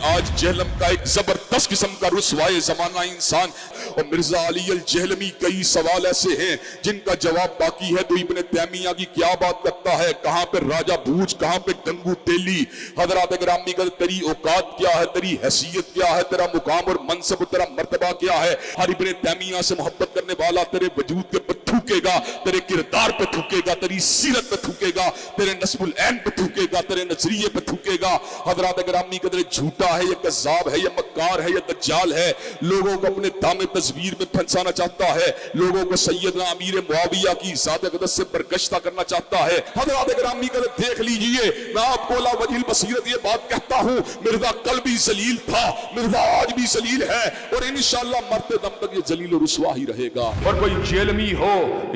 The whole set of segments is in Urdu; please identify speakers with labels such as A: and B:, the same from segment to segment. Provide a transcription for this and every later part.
A: آج جہلم کا ایک زبردست قسم کا رسوائے زمانہ انسان، اور مرزا علی الجہلمی کئی سوال ایسے ہیں جن کا جواب باقی ہے۔ تو ابن تیمیہ کی کیا بات کرتا ہے، کہاں پہ راجہ بھوج، کہاں پہ گنگو تیلی۔ حضرات گرامی کا تیری اوقات کیا ہے، تیری حیثیت کیا ہے، تیرا مقام اور منصب، تیرا مرتبہ کیا ہے۔ ہر ابن تیمیہ سے محبت کرنے والا تیرے وجود کے پر تھوکے گا، تیرے کردار پہ تھوکے گا، تیری سیرت پہ تھوکے گا، تیرے نسب العین پہ تھوکے گا، تیرے نظریے پہ تھوکے گا۔ حضرات گرامی کا جھوٹا ہے، یہ کذاب ہے، یہ مکار ہے، یہ دجال ہے، لوگوں کو اپنے دام تصویر میں پھنسانا چاہتا ہے، لوگوں کو سیدنا امیر معاویہ کی ذات اقدس سے برگشتہ کرنا چاہتا ہے۔ حضرات گرامی کا دیکھ لیجئے، میں آپ کو لا وجہ البصیرت یہ بات کہتا ہوں، مرزا کل بھی ذلیل تھا، مرزا آج بھی ذلیل ہے، اور انشاءاللہ مرتے دم تک یہ ذلیل و رسوا ہی رہے گا۔
B: اور کوئی جیلمی ہو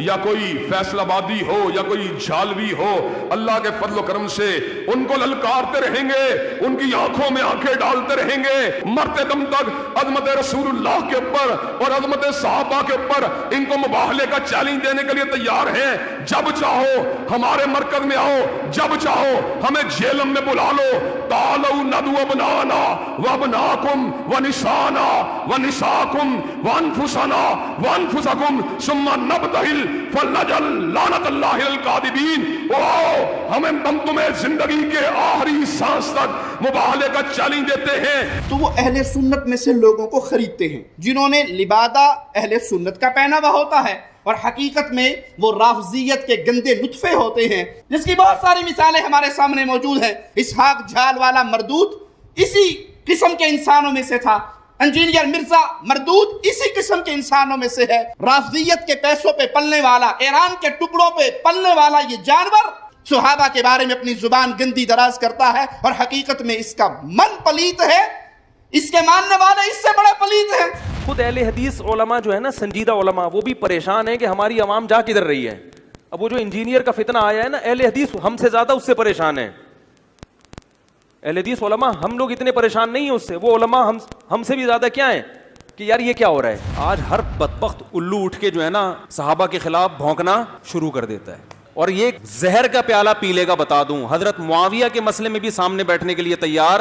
B: یا کوئی فیصل آبادی ہو یا کوئی جھالوی ہو، اللہ کے فضل و کرم سے ان کو للکارتے رہیں گے، ان کی آنکھوں میں آنکھیں ڈالتے رہیں گے، مرتے دم تک عظمت رسول اللہ کے اوپر اور عظمت صحابہ کے اوپر ان کو مباہلے کا چیلنج دینے کے لیے تیار ہیں۔ جب چاہو ہمارے مرکز میں آؤ، جب چاہو ہمیں جہلم میں بلا لو، تعالوا ندعو ابناءنا وابناءکم ونساءنا ونساءکم وانفسنا وانفسکم ثم نبتہل فلنجعل لعنت اللہ الکاذبین۔ ہمیں ہم تمہیں زندگی کے آخری سانس تک مباہلے کا چیلنج دیتے ہیں۔
C: تو وہ اہل سنت میں سے لوگوں کو خریدتے ہیں جنہوں نے لبادہ اہل سنت کا پہنا ہوا ہوتا ہے، اور حقیقت میں وہ رافضیت کے گندے نطفے ہوتے ہیں، جس کی بہت ساری مثالیں ہمارے سامنے موجود ہیں۔ اسحاق جھال والا مردود اسی قسم کے انسانوں میں سے تھا، انجینئر مرزا مردود اسی قسم کے انسانوں میں سے ہے۔ رافضیت کے پیسوں پہ پلنے والا، ایران کے ٹکڑوں پہ پلنے والا یہ جانور صحابہ کے بارے میں اپنی زبان گندی دراز کرتا ہے، اور حقیقت میں اس کا من پلیت ہے، اس کے ماننے والے اس سے بڑا پلیت ہے۔
D: خود اہل حدیث علماء جو ہے نا، سنجیدہ علماء، وہ بھی پریشان ہیں کہ ہماری عوام جا کدھر رہی ہے۔ اب وہ جو انجینئر کا فتنہ آیا ہے نا، اہل حدیث ہم سے زیادہ اس سے پریشان ہیں۔ اہل حدیث علماء ہم لوگ اتنے پریشان نہیں ہیں اس سے، وہ علماء ہم سے بھی زیادہ کیا ہیں کہ یار یہ کیا ہو رہا ہے۔ آج ہر بدبخت الو اٹھ کے جو ہے نا صحابہ کے خلاف بھونکنا شروع کر دیتا ہے، اور یہ زہر کا پیالہ پی لے گا، بتا دوں۔ حضرت معاویہ کے مسئلے میں بھی سامنے بیٹھنے کے لیے تیار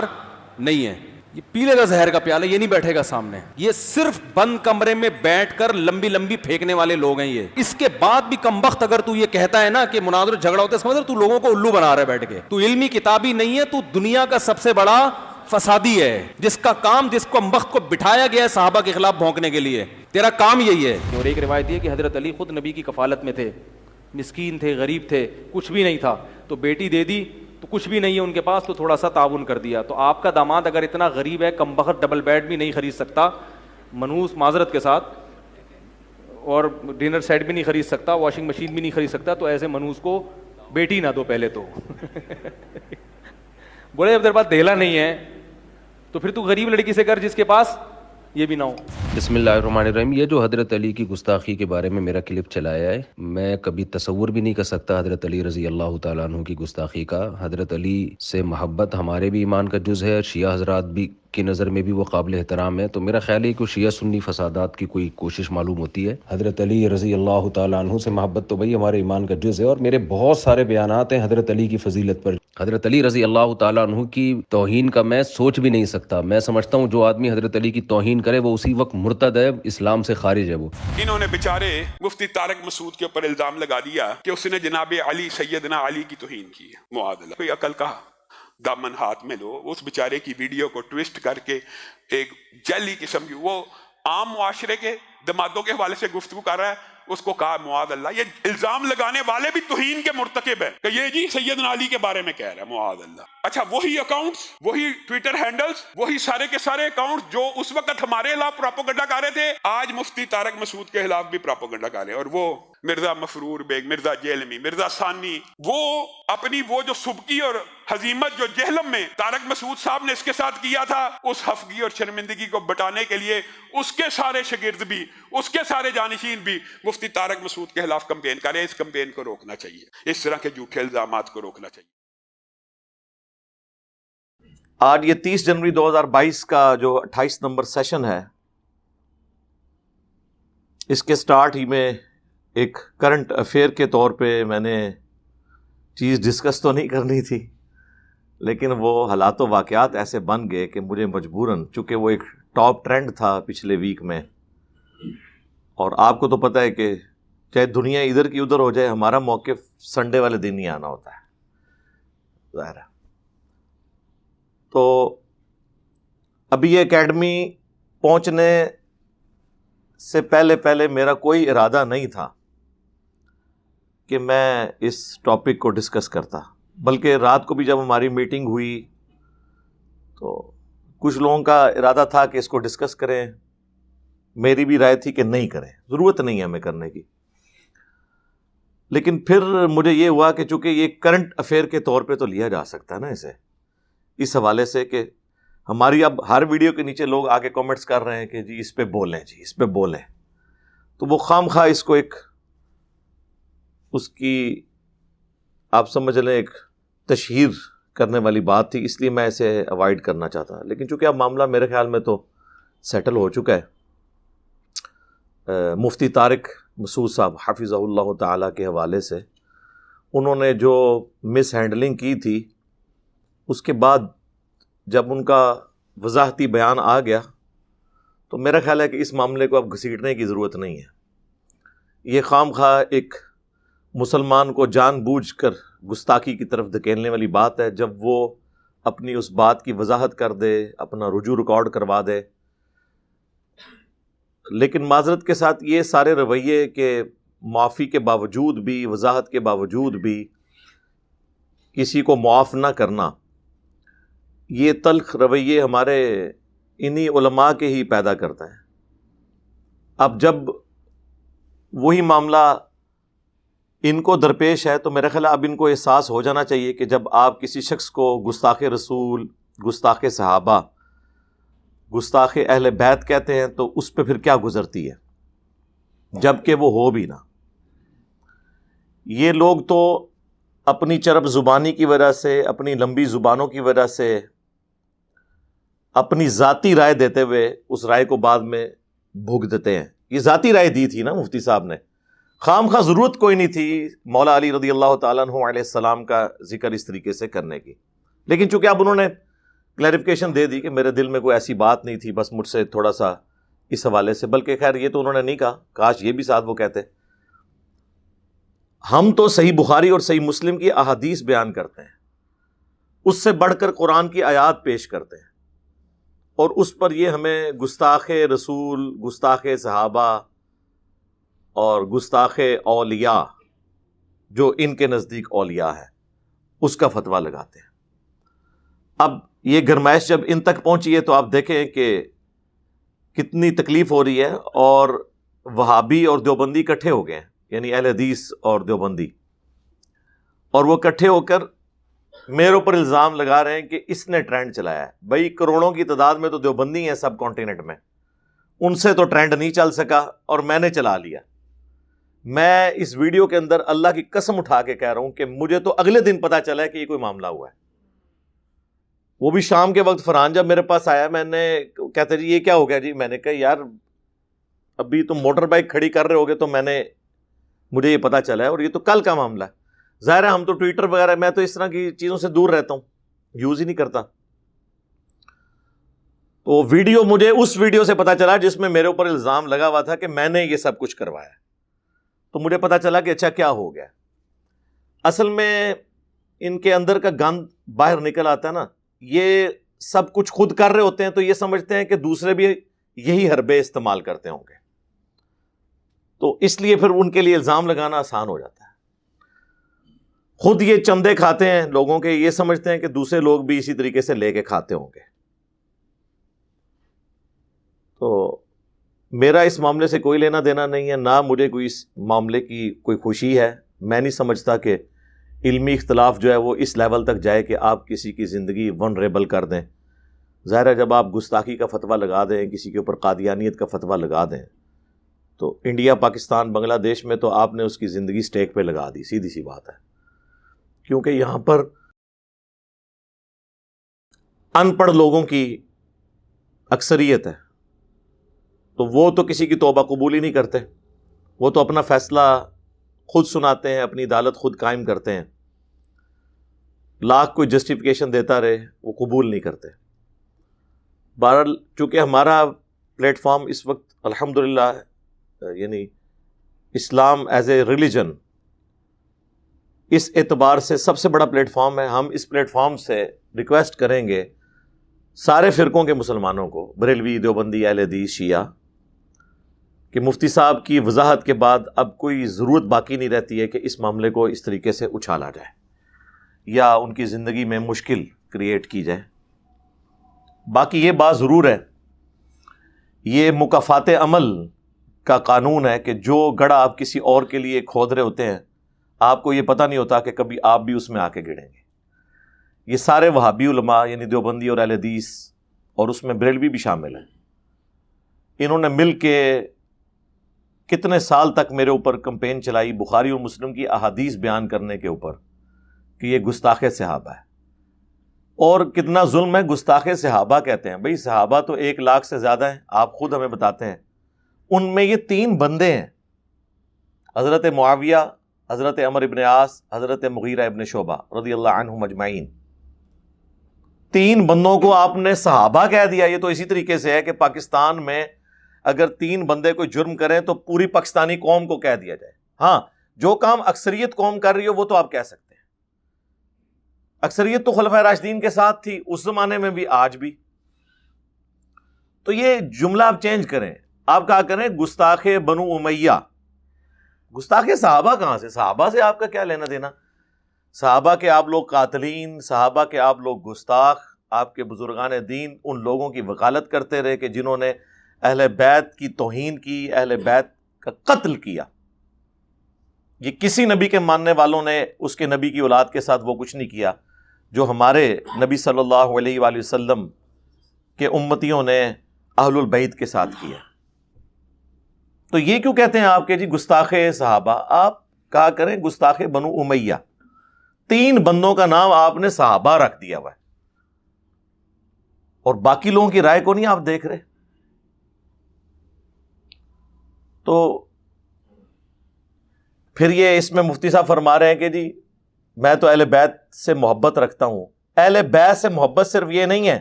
D: نہیں ہے، یہ پی لے گا زہر کا پیالہ، یہ نہیں بیٹھے گا سامنے۔ یہ صرف بند کمرے میں بیٹھ کر لمبی لمبی پھینکنے والے لوگ ہیں یہ۔ اس کے بعد بھی کمبخت اگر تو یہ کہتا ہے نا کہ مناظر جھگڑا ہوتا ہے، سمجھ تو لوگوں کو الو بنا رہا ہے بیٹھ کے۔ تو علمی کتابی نہیں ہے، تو دنیا کا سب سے بڑا فسادی ہے، جس کا کام، جس کو کمبخت کو بٹھایا گیا ہے صحابہ کے خلاف بھونکنے کے لیے، تیرا کام یہی ہے۔ اور ایک روایت یہ کہ حضرت علی خود نبی کی کفالت میں تھے، مسکین تھے، غریب تھے، کچھ بھی نہیں تھا، تو بیٹی دے دی تو کچھ بھی نہیں ہے ان کے پاس، تو تھوڑا سا تعاون کر دیا۔ تو آپ کا داماد اگر اتنا غریب ہے، کم بخت ڈبل بیڈ بھی نہیں خرید سکتا، منوس معذرت کے ساتھ، اور ڈنر سیٹ بھی نہیں خرید سکتا، واشنگ مشین بھی نہیں خرید سکتا، تو ایسے منوس کو بیٹی نہ دو پہلے تو۔ بولے اب تیرے پاس دھیلا نہیں ہے تو پھر تو غریب لڑکی سے کر جس کے پاس یہ بھی نہ ہو۔
E: بسم اللہ الرحمن الرحیم۔ یہ جو حضرت علی کی گستاخی کے بارے میں میرا کلپ چلایا ہے، میں کبھی تصور بھی نہیں کر سکتا حضرت علی رضی اللہ تعالیٰ عنہ کی گستاخی کا۔ حضرت علی سے محبت ہمارے بھی ایمان کا جز ہے، شیعہ حضرات بھی کی نظر میں بھی وہ قابل احترام ہے۔ تو میرا خیال ہے کہ شیعہ سنی فسادات کی کوئی کوشش معلوم ہوتی ہے۔ حضرت علی رضی اللہ تعالیٰ عنہ سے محبت تو بھائی ہمارے ایمان کا جز ہے، اور میرے بہت سارے بیانات ہیں حضرت علی کی فضیلت پر۔ حضرت علی رضی اللہ تعالیٰ عنہ کی توہین کا میں سوچ بھی نہیں سکتا۔ میں سمجھتا ہوں جو آدمی حضرت علی کی توہین کرے وہ اسی وقت مرتد ہے، اسلام سے خارج ہے وہ۔
F: انہوں نے بیچارے مفتی طارق مسعود کے اوپر الزام لگا دیا کہ اس نے جناب علی، سیدنا علی کی توہین کی ہے۔ معاذ اللہ، کوئی عقل کا دامن ہاتھ میں لو۔ اس بیچارے کی ویڈیو کو ٹویسٹ کر کے ایک جعلی قسم کی، وہ عام معاشرے کے دمادوں کے حوالے سے گفتگو کر رہا ہے، اس کو کہا معاذ اللہ، یہ الزام لگانے والے بھی توہین کے مرتکب ہیں کہ یہ جی سیدنا علی کے بارے میں کہہ رہا ہے، معاذ اللہ۔ اچھا، وہی اکاؤنٹس، وہی ٹویٹر ہینڈلز، وہی سارے کے سارے اکاؤنٹس جو اس وقت ہمارے خلاف پراپوگنڈا کر رہے تھے، آج مفتی طارق مسعود کے خلاف بھی پراپوگنڈا کر رہے ہیں۔ اور وہ مرزا مفرور بیگ، مرزا جیلمی، مرزا ثانی، وہ اپنی وہ جو سبکی اور ہزیمت جو جہلم میں طارق مسعود صاحب نے اس کے ساتھ کیا تھا، اس خفگی اور شرمندگی کو بٹانے کے لیے اس کے سارے شاگرد بھی، اس کے سارے جانشین بھی مفتی طارق مسعود کے خلاف کمپین کریں۔ اس کمپین کو روکنا چاہیے، اس طرح کے جھوٹے الزامات کو روکنا چاہیے۔
G: آج یہ 30 جنوری 2022 کا جو 28 نمبر سیشن ہے، اس کے سٹارٹ ہی میں ایک کرنٹ افیئر کے طور پہ میں نے چیز ڈسکس تو نہیں کرنی تھی، لیکن وہ حالات و واقعات ایسے بن گئے کہ مجھے مجبوراً، چونکہ وہ ایک ٹاپ ٹرینڈ تھا پچھلے ویک میں، اور آپ کو تو پتہ ہے کہ چاہے دنیا ادھر کی ادھر ہو جائے، ہمارا موقف سنڈے والے دن ہی آنا ہوتا ہے ظاہر ہے۔ تو ابھی یہ اکیڈمی پہنچنے سے پہلے میرا کوئی ارادہ نہیں تھا کہ میں اس ٹاپک کو ڈسکس کرتا، بلکہ رات کو بھی جب ہماری میٹنگ ہوئی تو کچھ لوگوں کا ارادہ تھا کہ اس کو ڈسکس کریں، میری بھی رائے تھی کہ نہیں کریں، ضرورت نہیں ہے ہمیں کرنے کی۔ لیکن پھر مجھے یہ ہوا کہ چونکہ یہ کرنٹ افیئر کے طور پہ تو لیا جا سکتا ہے نا اسے، اس حوالے سے کہ ہماری اب ہر ویڈیو کے نیچے لوگ آگے کامنٹس کر رہے ہیں کہ جی اس پہ بولیں، جی اس پہ بولیں، تو وہ خام خواہ اس کو ایک اس کی آپ سمجھ لیں ایک تشہیر کرنے والی بات تھی، اس لیے میں اسے اوائڈ کرنا چاہتا۔ لیکن چونکہ اب معاملہ میرے خیال میں تو سیٹل ہو چکا ہے، مفتی طارق مسعود صاحب حفظہ اللہ تعالیٰ کے حوالے سے انہوں نے جو مس ہینڈلنگ کی تھی، اس کے بعد جب ان کا وضاحتی بیان آ گیا تو میرا خیال ہے کہ اس معاملے کو اب گھسیٹنے کی ضرورت نہیں ہے۔ یہ خام خواہ ایک مسلمان کو جان بوجھ کر گستاخی کی طرف دھکیلنے والی بات ہے، جب وہ اپنی اس بات کی وضاحت کر دے، اپنا رجوع ریکارڈ کروا دے۔ لیکن معذرت کے ساتھ یہ سارے رویے کے معافی کے باوجود بھی، وضاحت کے باوجود بھی کسی کو معاف نہ کرنا، یہ تلخ رویے ہمارے انہی علماء کے ہی پیدا کرتا ہے۔ اب جب وہی معاملہ ان کو درپیش ہے تو میرا خیال ہے اب ان کو احساس ہو جانا چاہیے کہ جب آپ کسی شخص کو گستاخ رسول، گستاخ صحابہ، گستاخ اہل بیت کہتے ہیں تو اس پہ پھر کیا گزرتی ہے، جبکہ وہ ہو بھی نہ۔ یہ لوگ تو اپنی چرب زبانی کی وجہ سے، اپنی لمبی زبانوں کی وجہ سے، اپنی ذاتی رائے دیتے ہوئے اس رائے کو بعد میں بھوگ دیتے ہیں۔ یہ ذاتی رائے دی تھی نا مفتی صاحب نے، خام خواہ ضرورت کوئی نہیں تھی مولا علی رضی اللہ تعالیٰ عنہ علیہ السلام کا ذکر اس طریقے سے کرنے کی، لیکن چونکہ اب انہوں نے کلیریفیکیشن دے دی کہ میرے دل میں کوئی ایسی بات نہیں تھی، بس مجھ سے تھوڑا سا اس حوالے سے، بلکہ خیر یہ تو انہوں نے نہیں کہا، کاش یہ بھی ساتھ وہ کہتے۔ ہم تو صحیح بخاری اور صحیح مسلم کی احادیث بیان کرتے ہیں، اس سے بڑھ کر قرآن کی آیات پیش کرتے ہیں، اور اس پر یہ ہمیں گستاخ رسول، گستاخ صحابہ اور گستاخ اولیاء، جو ان کے نزدیک اولیاء ہے، اس کا فتویٰ لگاتے ہیں۔ اب یہ گرمائش جب ان تک پہنچی ہے تو آپ دیکھیں کہ کتنی تکلیف ہو رہی ہے، اور وہابی اور دیوبندی اکٹھے ہو گئے ہیں، یعنی اہل حدیث اور دیوبندی، اور وہ اکٹھے ہو کر میرے اوپر الزام لگا رہے ہیں کہ اس نے ٹرینڈ چلایا ہے۔ بھائی کروڑوں کی تعداد میں تو دیوبندی ہیں سب کانٹیننٹ میں، ان سے تو ٹرینڈ نہیں چل سکا اور میں نے چلا لیا۔ میں اس ویڈیو کے اندر اللہ کی قسم اٹھا کے کہہ رہا ہوں کہ مجھے تو اگلے دن پتا چلا ہے کہ یہ کوئی معاملہ ہوا ہے، وہ بھی شام کے وقت۔ فرحان جب میرے پاس آیا، میں نے کہتے جی یہ کیا ہو گیا جی، میں نے کہا یار ابھی تم موٹر بائک کھڑی کر رہے ہوگے تو مجھے یہ پتا چلا ہے، اور یہ تو کل کا معاملہ ہے۔ ظاہر ہے ہم تو ٹویٹر وغیرہ، میں تو اس طرح کی چیزوں سے دور رہتا ہوں، یوز ہی نہیں کرتا۔ تو ویڈیو مجھے اس ویڈیو سے پتا چلا جس میں میرے اوپر الزام لگا ہوا تھا کہ میں نے یہ سب کچھ کروایا، تو مجھے پتا چلا کہ اچھا کیا ہو گیا۔ اصل میں ان کے اندر کا گند باہر نکل آتا ہے نا، یہ سب کچھ خود کر رہے ہوتے ہیں تو یہ سمجھتے ہیں کہ دوسرے بھی یہی حربے استعمال کرتے ہوں گے، تو اس لیے پھر ان کے لیے الزام لگانا آسان ہو جاتا ہے۔ خود یہ چندے کھاتے ہیں لوگوں کے، یہ سمجھتے ہیں کہ دوسرے لوگ بھی اسی طریقے سے لے کے کھاتے ہوں گے۔ تو میرا اس معاملے سے کوئی لینا دینا نہیں ہے، نہ مجھے کوئی اس معاملے کی کوئی خوشی ہے۔ میں نہیں سمجھتا کہ علمی اختلاف جو ہے وہ اس لیول تک جائے کہ آپ کسی کی زندگی ونریبل کر دیں۔ ظاہر ہے جب آپ گستاخی کا فتویٰ لگا دیں، کسی کے اوپر قادیانیت کا فتویٰ لگا دیں، تو انڈیا، پاکستان، بنگلہ دیش میں تو آپ نے اس کی زندگی سٹیک پہ لگا دی، سیدھی سی بات ہے، کیونکہ یہاں پر ان پڑھ لوگوں کی اکثریت ہے، تو وہ تو کسی کی توبہ قبول ہی نہیں کرتے، وہ تو اپنا فیصلہ خود سناتے ہیں، اپنی عدالت خود قائم کرتے ہیں۔ لاکھ کوئی جسٹیفیکیشن دیتا رہے وہ قبول نہیں کرتے. بہرحال چونکہ ہمارا پلیٹ فارم اس وقت الحمدللہ یعنی اسلام ایز اے ریلیجن اس اعتبار سے سب سے بڑا پلیٹ فارم ہے، ہم اس پلیٹ فارم سے ریکویسٹ کریں گے سارے فرقوں کے مسلمانوں کو، بریلوی، دیوبندی، اہل حدیث، شیعہ، کہ مفتی صاحب کی وضاحت کے بعد اب کوئی ضرورت باقی نہیں رہتی ہے کہ اس معاملے کو اس طریقے سے اچھالا جائے یا ان کی زندگی میں مشکل کریٹ کی جائے. باقی یہ بات ضرور ہے، یہ مکافات عمل کا قانون ہے کہ جو گڑھا آپ کسی اور کے لیے کھود رہے ہوتے ہیں آپ کو یہ پتہ نہیں ہوتا کہ کبھی آپ بھی اس میں آ کے گریں گے. یہ سارے وہابی علماء یعنی دیوبندی اور اہل حدیث اور اس میں بریلوی بھی شامل ہیں، انہوں نے مل کے کتنے سال تک میرے اوپر کمپین چلائی بخاری اور مسلم کی احادیث بیان کرنے کے اوپر کہ یہ گستاخ صحابہ ہے. اور کتنا ظلم ہے، گستاخ صحابہ کہتے ہیں. بھئی صحابہ تو 1 لاکھ سے زیادہ ہیں، آپ خود ہمیں بتاتے ہیں. ان میں یہ 3 بندے ہیں، حضرت معاویہ، حضرت عمر ابن عاص، حضرت مغیرہ ابن شعبہ رضی اللہ عنہم اجمعین. 3 بندوں کو آپ نے صحابہ کہہ دیا. یہ تو اسی طریقے سے ہے کہ پاکستان میں اگر 3 بندے کوئی جرم کریں تو پوری پاکستانی قوم کو کہہ دیا جائے. ہاں جو کام اکثریت قوم کر رہی ہو وہ تو آپ کہہ سکتے ہیں. اکثریت تو خلفائے راشدین کے ساتھ تھی اس زمانے میں بھی، آج بھی. تو یہ جملہ آپ چینج کریں، آپ کہا کریں گستاخ بنو امیہ. گستاخ صحابہ کہاں سے؟ صحابہ سے آپ کا کیا لینا دینا؟ صحابہ کے آپ لوگ قاتلین، صحابہ کے آپ لوگ گستاخ، آپ کے بزرگان دین ان لوگوں کی وکالت کرتے رہے کہ جنہوں نے اہل بیت کی توہین کی، اہل بیت کا قتل کیا. یہ کسی نبی کے ماننے والوں نے اس کے نبی کی اولاد کے ساتھ وہ کچھ نہیں کیا جو ہمارے نبی صلی اللہ علیہ وآلہ وسلم کے امتیوں نے اہل البیت کے ساتھ کیا. تو یہ کیوں کہتے ہیں آپ کہ جی گستاخ صحابہ؟ آپ کہا کریں گستاخ بنو امیہ. 3 بندوں کا نام آپ نے صحابہ رکھ دیا ہوا ہے اور باقی لوگوں کی رائے کو نہیں آپ دیکھ رہے. تو پھر یہ اس میں مفتی صاحب فرما رہے ہیں کہ جی میں تو اہل بیت سے محبت رکھتا ہوں. اہل بیت سے محبت صرف یہ نہیں ہے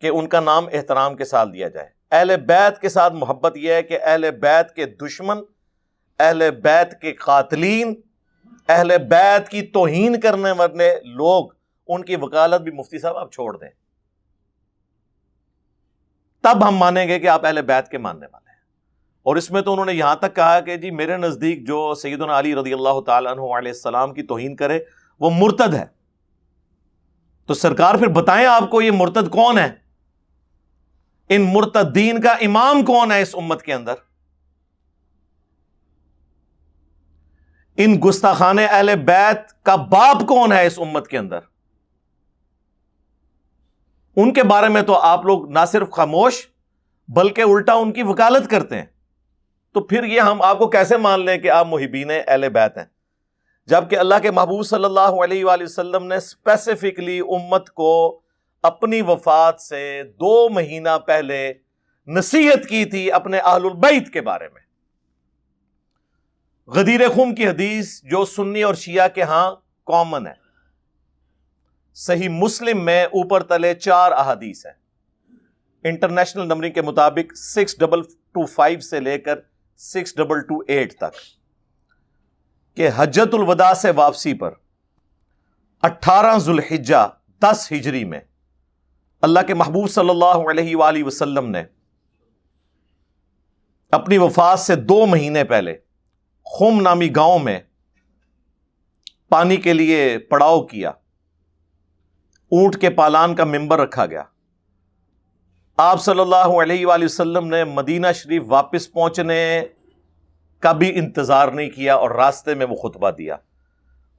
G: کہ ان کا نام احترام کے ساتھ لیا جائے. اہل بیت کے ساتھ محبت یہ ہے کہ اہل بیت کے دشمن، اہل بیت کے قاتلین، اہل بیت کی توہین کرنے والے لوگ، ان کی وکالت بھی مفتی صاحب آپ چھوڑ دیں، تب ہم مانیں گے کہ آپ اہل بیت کے ماننے والے ہیں. اور اس میں تو انہوں نے یہاں تک کہا کہ جی میرے نزدیک جو سیدنا علی رضی اللہ تعالیٰ عنہ علیہ السلام کی توہین کرے وہ مرتد ہے. تو سرکار پھر بتائیں آپ کو یہ مرتد کون ہے، ان مرتدین کا امام کون ہے اس امت کے اندر، ان گستاخان اہل بیت کا باپ کون ہے اس امت کے اندر. ان کے بارے میں تو آپ لوگ نہ صرف خاموش بلکہ الٹا ان کی وکالت کرتے ہیں. تو پھر یہ ہم آپ کو کیسے مان لیں کہ آپ محبین اہل بیت ہیں، جبکہ اللہ کے محبوب صلی اللہ علیہ وآلہ وسلم نے اسپیسیفکلی امت کو اپنی وفات سے 2 مہینہ پہلے نصیحت کی تھی اپنے اہل البیت کے بارے میں. غدیر خم کی حدیث جو سنی اور شیعہ کے ہاں کامن ہے، صحیح مسلم میں اوپر تلے 4 احادیث ہیں. انٹرنیشنل نمبرنگ کے مطابق 6225 سے لے کر 6228 تک کہ حجۃ الوداع سے واپسی پر 18 ذوالحجہ 10 ہجری میں اللہ کے محبوب صلی اللہ علیہ وآلہ وسلم نے اپنی وفات سے 2 مہینے پہلے خم نامی گاؤں میں پانی کے لیے پڑاؤ کیا. اونٹ کے پالان کا منبر رکھا گیا. آپ صلی اللہ علیہ وآلہ وسلم نے مدینہ شریف واپس پہنچنے کا بھی انتظار نہیں کیا اور راستے میں وہ خطبہ دیا.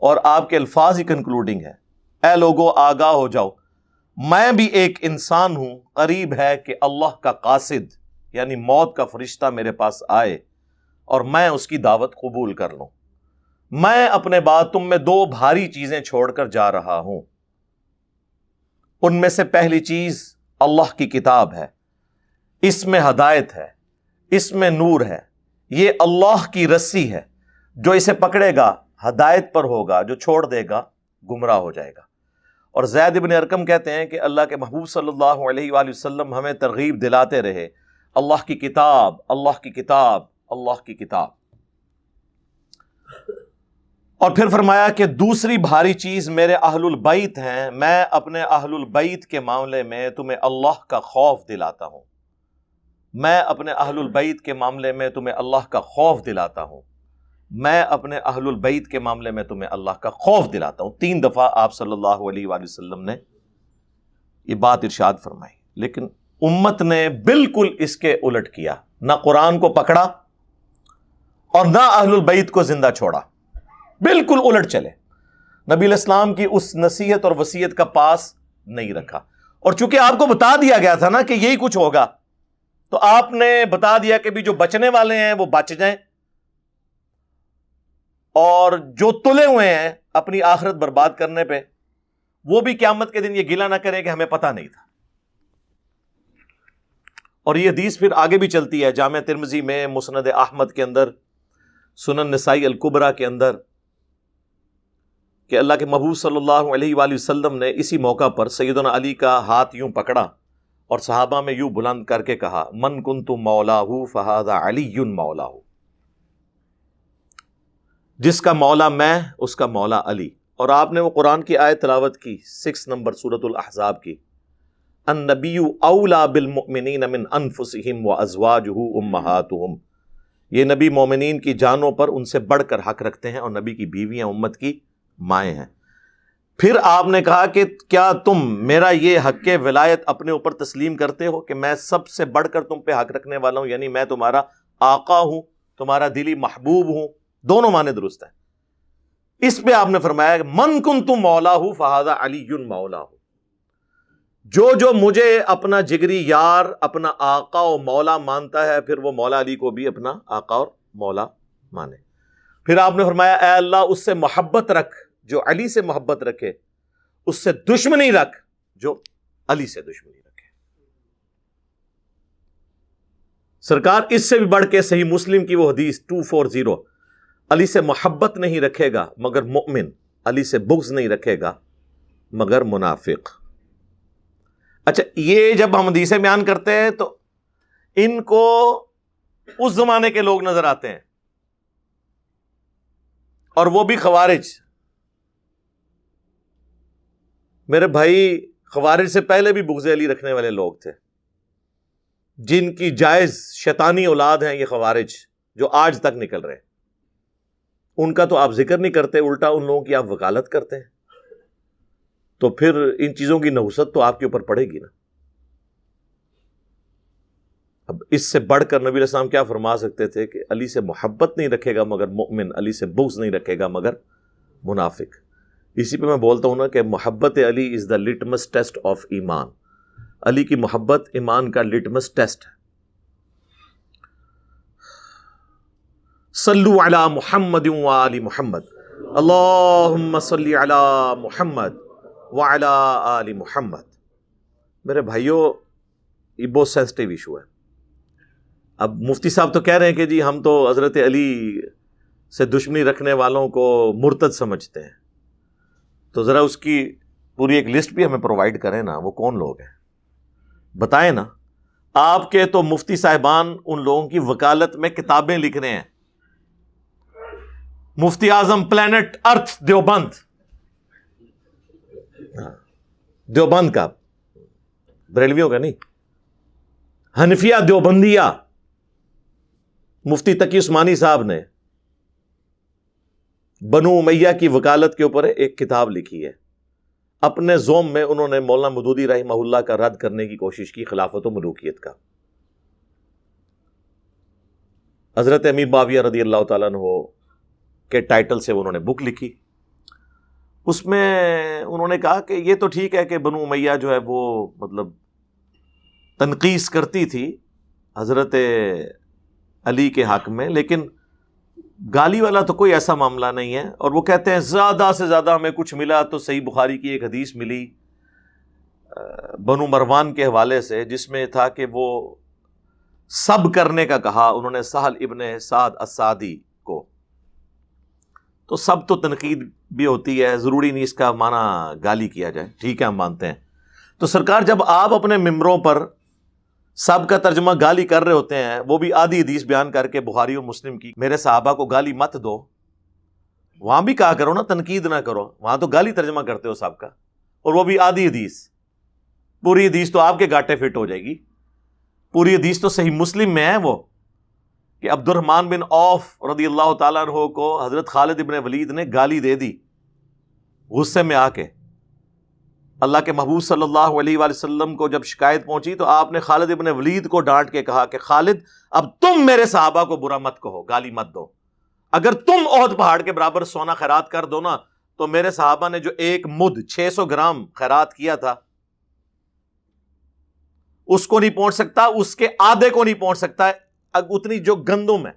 G: اور آپ کے الفاظ ہی کنکلوڈنگ ہے، اے لوگو آگاہ ہو جاؤ، میں بھی ایک انسان ہوں، قریب ہے کہ اللہ کا قاصد یعنی موت کا فرشتہ میرے پاس آئے اور میں اس کی دعوت قبول کر لوں. میں اپنے بعد تم میں 2 بھاری چیزیں چھوڑ کر جا رہا ہوں. ان میں سے پہلی چیز اللہ کی کتاب ہے، اس میں ہدایت ہے، اس میں نور ہے. یہ اللہ کی رسی ہے، جو اسے پکڑے گا ہدایت پر ہوگا، جو چھوڑ دے گا گمراہ ہو جائے گا۔ اور زید بن ارقم کہتے ہیں کہ اللہ کے محبوب صلی اللہ علیہ وآلہ وسلم ہمیں ترغیب دلاتے رہے، اللہ کی کتاب، اللہ کی کتاب، اللہ کی کتاب۔ اور پھر فرمایا کہ دوسری بھاری چیز میرے اہل البیت ہیں، میں اپنے اہل البیت کے معاملے میں تمہیں اللہ کا خوف دلاتا ہوں، میں اپنے اہل البیت کے معاملے میں تمہیں اللہ کا خوف دلاتا ہوں، میں اپنے اہل البیت کے معاملے میں تمہیں اللہ کا خوف دلاتا ہوں۔ 3 دفعہ آپ صلی اللہ علیہ وآلہ وسلم نے یہ بات ارشاد فرمائی، لیکن امت نے بالکل اس کے الٹ کیا، نہ قرآن کو پکڑا اور نہ اہل البیت کو زندہ چھوڑا، بالکل الٹ چلے، نبی علیہ السلام کی اس نصیحت اور وصیت کا پاس نہیں رکھا۔ اور چونکہ آپ کو بتا دیا گیا تھا نا کہ یہی کچھ ہوگا، تو آپ نے بتا دیا کہ بھی جو بچنے والے ہیں وہ بچ جائیں، اور جو تلے ہوئے ہیں اپنی آخرت برباد کرنے پہ وہ بھی قیامت کے دن یہ گلہ نہ کریں کہ ہمیں پتہ نہیں تھا۔ اور یہ حدیث پھر آگے بھی چلتی ہے جامع ترمذی میں، مسند احمد کے اندر، سنن نسائی الکبریٰ کے اندر، کہ اللہ کے محبوب صلی اللہ علیہ وآلہ وسلم نے اسی موقع پر سیدنا علی کا ہاتھ یوں پکڑا اور صحابہ میں یوں بلند کر کے کہا، من کنت مولاہ فہذا علی مولاہ، جس کا مولا میں اس کا مولا علی۔ اور آپ نے وہ قرآن کی آیت تلاوت کی 6 نمبر سورۃ الاحزاب کی، النبی اولا بالمؤمنین من انفسہم وازواجہ امہاتہم، یہ نبی مومنین کی جانوں پر ان سے بڑھ کر حق رکھتے ہیں، اور نبی کی بیویاں امت کی مائیں ہیں۔ پھر آپ نے کہا کہ کیا تم میرا یہ حق ولایت اپنے اوپر تسلیم کرتے ہو کہ میں سب سے بڑھ کر تم پہ حق رکھنے والا ہوں، یعنی میں تمہارا آقا ہوں، تمہارا دلی محبوب ہوں، دونوں معنی درست ہیں۔ اس پہ آپ نے فرمایا کہ من کنتم مولاہ فہذا علی مولاہ، جو مجھے اپنا جگری یار، اپنا آقا و مولا مانتا ہے، پھر وہ مولا علی کو بھی اپنا آقا اور مولا مانے۔ پھر آپ نے فرمایا اے اللہ اس سے محبت رکھ جو علی سے محبت رکھے، اس سے دشمنی رکھ جو علی سے دشمنی رکھے۔ سرکار اس سے بھی بڑھ کے صحیح مسلم کی وہ حدیث 240، علی سے محبت نہیں رکھے گا مگر مؤمن، علی سے بغض نہیں رکھے گا مگر منافق۔ اچھا، یہ جب ہم حدیثیں بیان کرتے ہیں تو ان کو اس زمانے کے لوگ نظر آتے ہیں، اور وہ بھی خوارج۔ میرے بھائی، خوارج سے پہلے بھی بغض علی رکھنے والے لوگ تھے، جن کی جائز شیطانی اولاد ہیں یہ خوارج جو آج تک نکل رہے ہیں۔ ان کا تو آپ ذکر نہیں کرتے، الٹا ان لوگوں کی آپ وکالت کرتے ہیں، تو پھر ان چیزوں کی نحوست تو آپ کے اوپر پڑے گی نا۔ اب اس سے بڑھ کر نبی علیہ السلام کیا فرما سکتے تھے کہ علی سے محبت نہیں رکھے گا مگر مؤمن، علی سے بغض نہیں رکھے گا مگر منافق۔ اسی پہ میں بولتا ہوں نا کہ محبت علی از دا لٹمس ٹیسٹ آف ایمان، علی کی محبت ایمان کا لٹمس ٹیسٹ ہے۔ صلو علی محمد وآل محمد، اللہم صلی علی محمد وعلی آل محمد۔ میرے بھائیوں، یہ بہت سینسٹیو ایشو ہے۔ اب مفتی صاحب تو کہہ رہے ہیں کہ جی ہم تو حضرت علی سے دشمنی رکھنے والوں کو مرتد سمجھتے ہیں، تو ذرا اس کی پوری ایک لسٹ بھی ہمیں پرووائڈ کریں نا، وہ کون لوگ ہیں بتائیں نا۔ آپ کے تو مفتی صاحبان ان لوگوں کی وکالت میں کتابیں لکھ رہے ہیں۔ مفتی اعظم پلانٹ ارتھ دیوبند، دیوبند کا، بریلویوں کا نہیں، حنفیہ دیوبندیہ، مفتی تقی عثمانی صاحب نے بنو امیہ کی وکالت کے اوپر ایک کتاب لکھی ہے۔ اپنے زوم میں انہوں نے مولانا مودودی رحمہ اللہ کا رد کرنے کی کوشش کی، خلافت و ملوکیت کا۔ حضرت امیر معاویہ رضی اللہ تعالیٰ عنہ کے ٹائٹل سے انہوں نے بک لکھی۔ اس میں انہوں نے کہا کہ یہ تو ٹھیک ہے کہ بنو امیہ جو ہے وہ مطلب تنقیص کرتی تھی حضرت علی کے حق میں، لیکن گالی والا تو کوئی ایسا معاملہ نہیں ہے۔ اور وہ کہتے ہیں زیادہ سے زیادہ ہمیں کچھ ملا تو صحیح بخاری کی ایک حدیث ملی بنو مروان کے حوالے سے، جس میں تھا کہ وہ سب کرنے کا کہا انہوں نے سہل ابن سعد السعدی کو، تو سب تو تنقید بھی ہوتی ہے، ضروری نہیں اس کا معنی گالی کیا جائے، ٹھیک ہے ہم مانتے ہیں۔ تو سرکار جب آپ اپنے ممبروں پر سب کا ترجمہ گالی کر رہے ہوتے ہیں، وہ بھی آدھی حدیث بیان کر کے بخاری اور مسلم کی، میرے صحابہ کو گالی مت دو، وہاں بھی کہا کرو نا تنقید نہ کرو، وہاں تو گالی ترجمہ کرتے ہو سب کا، اور وہ بھی آدھی حدیث، پوری حدیث تو آپ کے گاٹے فٹ ہو جائے گی۔ پوری حدیث تو صحیح مسلم میں ہے وہ کہ عبد الرحمن بن عوف رضی اللہ تعالیٰ عنہ کو حضرت خالد ابن ولید نے گالی دے دی غصے میں آ کے۔ اللہ کے محبوب صلی اللہ علیہ وآلہ وسلم کو جب شکایت پہنچی تو آپ نے خالد ابن ولید کو ڈانٹ کے کہا کہ خالد اب تم میرے صحابہ کو برا مت کہو، گالی مت دو، اگر تم احد پہاڑ کے برابر سونا خیرات کر دو نا تو میرے صحابہ نے جو ایک مد 600 گرام خیرات کیا تھا اس کو نہیں پہنچ سکتا، اس کے آدھے کو نہیں پہنچ سکتا اتنی جو گندم ہے۔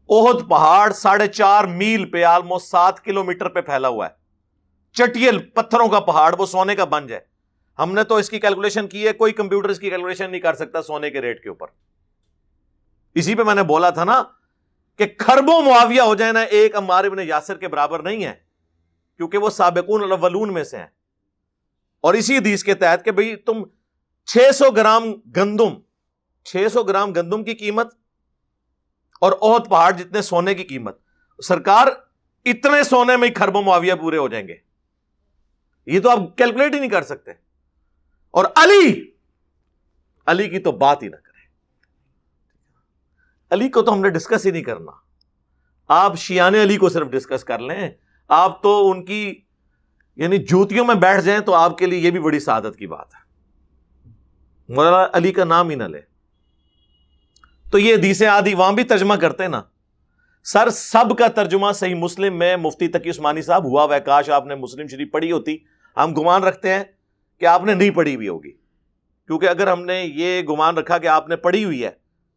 G: احد پہاڑ 4.5 میل پہ آلموسٹ 7 کلومیٹر پہ پھیلا ہوا ہے، چٹیل پتھروں کا پہاڑ، وہ سونے کا بنج ہے۔ ہم نے تو اس کی کیلکولیشن کی ہے، کوئی کمپیوٹر اس کی کیلکولیشن نہیں کر سکتا سونے کے ریٹ کے اوپر۔ اسی پہ میں نے بولا تھا نا کہ خربوں معاویہ ہو جائے نا ایک عمار ابن یاسر کے برابر نہیں ہے، کیونکہ وہ سابقون الاولون میں سے ہیں۔ اور اسی حدیث کے تحت کہ بھئی تم 600 گرام گندم کی قیمت اور احد پہاڑ جتنے سونے کی قیمت، سرکار اتنے سونے میں ہی خربوں معاویہ پورے ہو جائیں گے، یہ تو آپ کیلکولیٹ ہی نہیں کر سکتے۔ اور علی کی تو بات ہی نہ کریں، علی کو تو ہم نے ڈسکس ہی نہیں کرنا، آپ شیعان علی کو صرف ڈسکس کر لیں، آپ تو ان کی یعنی جوتیوں میں بیٹھ جائیں تو آپ کے لیے یہ بھی بڑی سعادت کی بات ہے، مولانا علی کا نام ہی نہ لے۔ تو یہ حدیثیں آدھی وہاں بھی ترجمہ کرتے نا سر، سب کا ترجمہ صحیح مسلم میں مفتی تقی عثمانی صاحب ہوا ہے، کاش آپ نے مسلم شریف پڑھی ہوتی۔ ہم گمان رکھتے ہیں کہ آپ نے نہیں پڑھی ہوئی ہوگی، کیونکہ اگر ہم نے یہ گمان رکھا کہ آپ نے پڑھی ہوئی ہے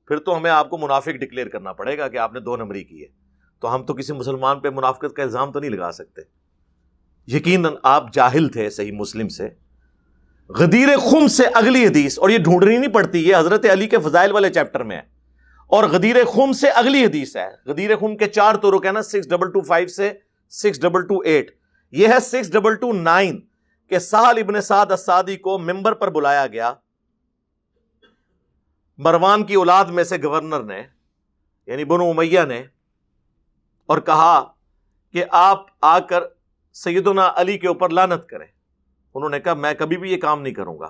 G: پھر تو ہمیں آپ کو منافق ڈکلیئر کرنا پڑے گا کہ آپ نے 2 نمبری کی ہے، تو ہم تو کسی مسلمان پہ منافقت کا الزام تو نہیں لگا سکتے۔ یقیناً آپ جاہل تھے صحیح مسلم سے۔ غدیر خم سے اگلی حدیث، اور یہ ڈھونڈنی نہیں پڑتی، یہ حضرت علی کے فضائل والے چیپٹر میں ہے، اور غدیر خم سے اگلی حدیث ہے۔ غدیر خم کے 4 طرق ہے نا، 6225 سے 6228، یہ ہے 6229 کہ سہل ابن سعد السعدی کو ممبر پر بلایا گیا مروان کی اولاد میں سے گورنر نے، یعنی بنو امیہ نے، اور کہا کہ آپ آ کر سیدنا علی کے اوپر لعنت کریں۔ انہوں نے کہا میں کبھی بھی یہ کام نہیں کروں گا۔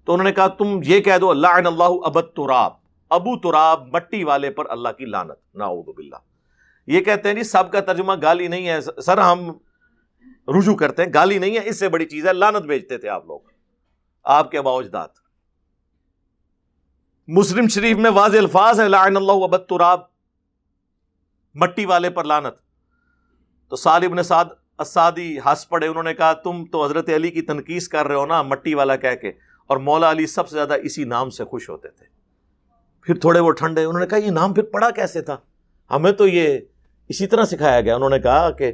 G: تو انہوں نے کہا تم یہ کہہ دو لعن اللہ ابت تراب، ابو تراب مٹی والے پر اللہ کی لعنت، نعوذ باللہ۔ یہ کہتے ہیں جی سب کا ترجمہ گالی نہیں ہے سر، ہم رجوع کرتے ہیں، گالی نہیں ہے، اس سے بڑی چیز ہے لعنت بھیجتے تھے آپ لوگ، آپ کے آباء و اجداد۔ مسلم شریف میں واضح الفاظ ہیں لعن اللہ ابت تراب، مٹی والے پر لعنت۔ تو سہل ابن سعد السعدی ہنس پڑے، انہوں نے کہا تم تو حضرت علی کی تنقیص کر رہے ہو نا مٹی والا کہہ کے، اور مولا علی سب سے زیادہ اسی نام سے خوش ہوتے تھے۔ پھر تھوڑے وہ ٹھنڈے، انہوں نے کہا یہ نام پھر پڑا کیسے تھا، ہمیں تو یہ اسی طرح سکھایا گیا۔ انہوں نے کہا کہ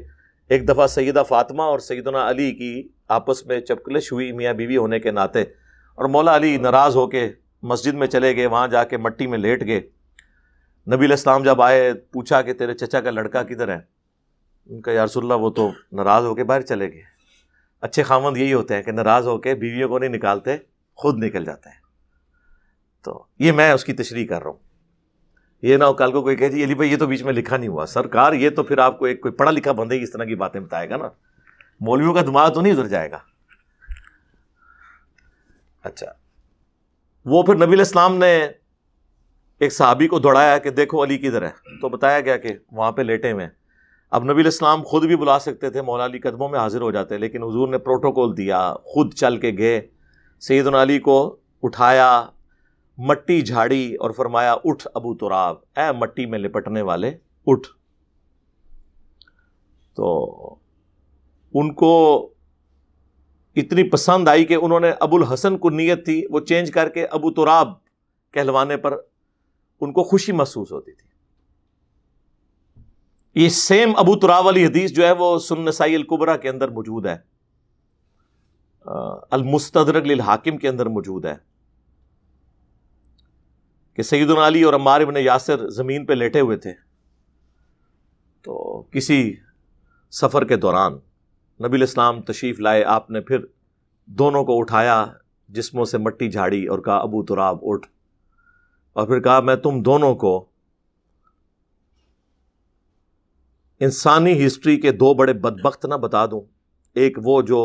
G: ایک دفعہ سیدہ فاطمہ اور سیدنا علی کی آپس میں چپکلش ہوئی میاں بیوی ہونے کے ناطے، اور مولا علی ناراض ہو کے مسجد میں چلے گئے، وہاں جا کے مٹی میں لیٹ گئے۔ نبی علیہ السلام جب آئے پوچھا کہ تیرے چچا کا لڑکا کدھر ہے؟ ان کا یا رسول اللہ وہ تو ناراض ہو کے باہر چلے گئے۔ اچھے خاوند یہی ہوتے ہیں کہ ناراض ہو کے بیویوں کو نہیں نکالتے، خود نکل جاتے ہیں۔ تو یہ میں اس کی تشریح کر رہا ہوں، یہ نہ ہو کل کو کوئی کہے جی علی بھائی یہ تو بیچ میں لکھا نہیں ہوا۔ سرکار یہ تو پھر آپ کو ایک کوئی پڑھا لکھا بندے اس طرح کی باتیں بتائے گا نا، مولویوں کا دماغ تو نہیں ادھر جائے گا۔ اچھا، وہ پھر نبی علیہ السلام نے ایک صحابی کو دوڑایا کہ دیکھو علی کدھر ہے، تو بتایا گیا کہ وہاں پہ لیٹے ہوئے ہیں۔ اب نبی علیہ السلام خود بھی بلا سکتے تھے، مولا علی قدموں میں حاضر ہو جاتے، لیکن حضور نے پروٹوکول دیا، خود چل کے گئے، سیدنا علی کو اٹھایا، مٹی جھاڑی اور فرمایا اٹھ ابو تراب، اے مٹی میں لپٹنے والے اٹھ۔ تو ان کو اتنی پسند آئی کہ انہوں نے ابو الحسن کو نیت تھی وہ چینج کر کے ابو تراب کہلوانے پر ان کو خوشی محسوس ہوتی تھی۔ یہ سیم ابو تراب والی حدیث جو ہے وہ سنن نسائی الکبریٰ کے اندر موجود ہے، المستدرک للحاکم کے اندر موجود ہے، کہ سیدنا علی اور عمار ابن یاسر زمین پہ لیٹے ہوئے تھے، تو کسی سفر کے دوران نبی علیہ السلام تشریف لائے، آپ نے پھر دونوں کو اٹھایا، جسموں سے مٹی جھاڑی اور کہا ابو تراب اٹھ، اور پھر کہا میں تم دونوں کو انسانی ہسٹری کے دو بڑے بدبخت نہ بتا دوں. ایک وہ جو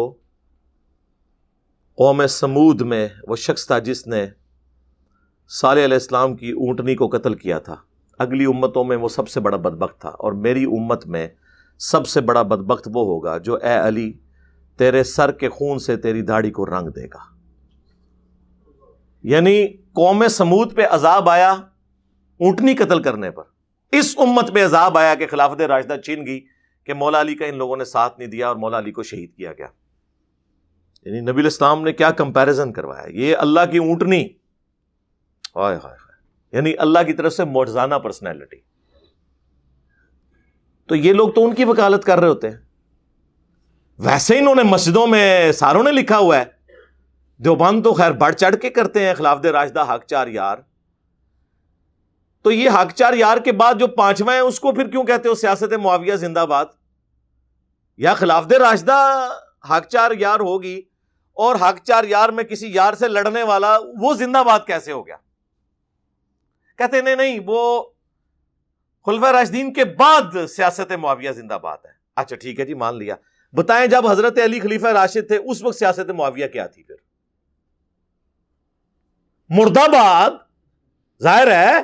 G: قوم سمود میں وہ شخص تھا جس نے صالح علیہ السلام کی اونٹنی کو قتل کیا تھا، اگلی امتوں میں وہ سب سے بڑا بدبخت تھا، اور میری امت میں سب سے بڑا بدبخت وہ ہوگا جو اے علی تیرے سر کے خون سے تیری داڑھی کو رنگ دے گا. یعنی قوم سمود پہ عذاب آیا اونٹنی قتل کرنے پر، اس امت پہ عذاب آیا کہ خلافت راشدہ چھن گئی کہ مولا علی کا ان لوگوں نے ساتھ نہیں دیا اور مولا علی کو شہید کیا گیا. یعنی نبی علیہ السلام نے کیا کمپیریزن کروایا، یہ اللہ کی اونٹنی، ہائے ہائے ہائے، یعنی اللہ کی طرف سے معجزانہ پرسنالٹی. تو یہ لوگ تو ان کی وکالت کر رہے ہوتے ہیں. ویسے انہوں نے مسجدوں میں ساروں نے لکھا ہوا ہے، دیوبند تو خیر بڑھ چڑھ کے کرتے ہیں خلافت راشدہ حق چار یار. تو یہ حق چار یار کے بعد جو پانچواں ہے اس کو پھر کیوں کہتے ہو سیاست معاویہ زندہ باد؟ یا خلافت راشدہ حق چار یار ہوگی اور حق چار یار میں کسی یار سے لڑنے والا وہ زندہ باد کیسے ہو گیا؟ کہتے نہیں وہ خلفائے راشدین کے بعد سیاست معاویہ زندہ باد ہے. اچھا ٹھیک ہے جی مان لیا. بتائیں جب حضرت علی خلیفہ راشد تھے اس وقت سیاست معاویہ کیا تھی؟ پھر مردہ باد. ظاہر ہے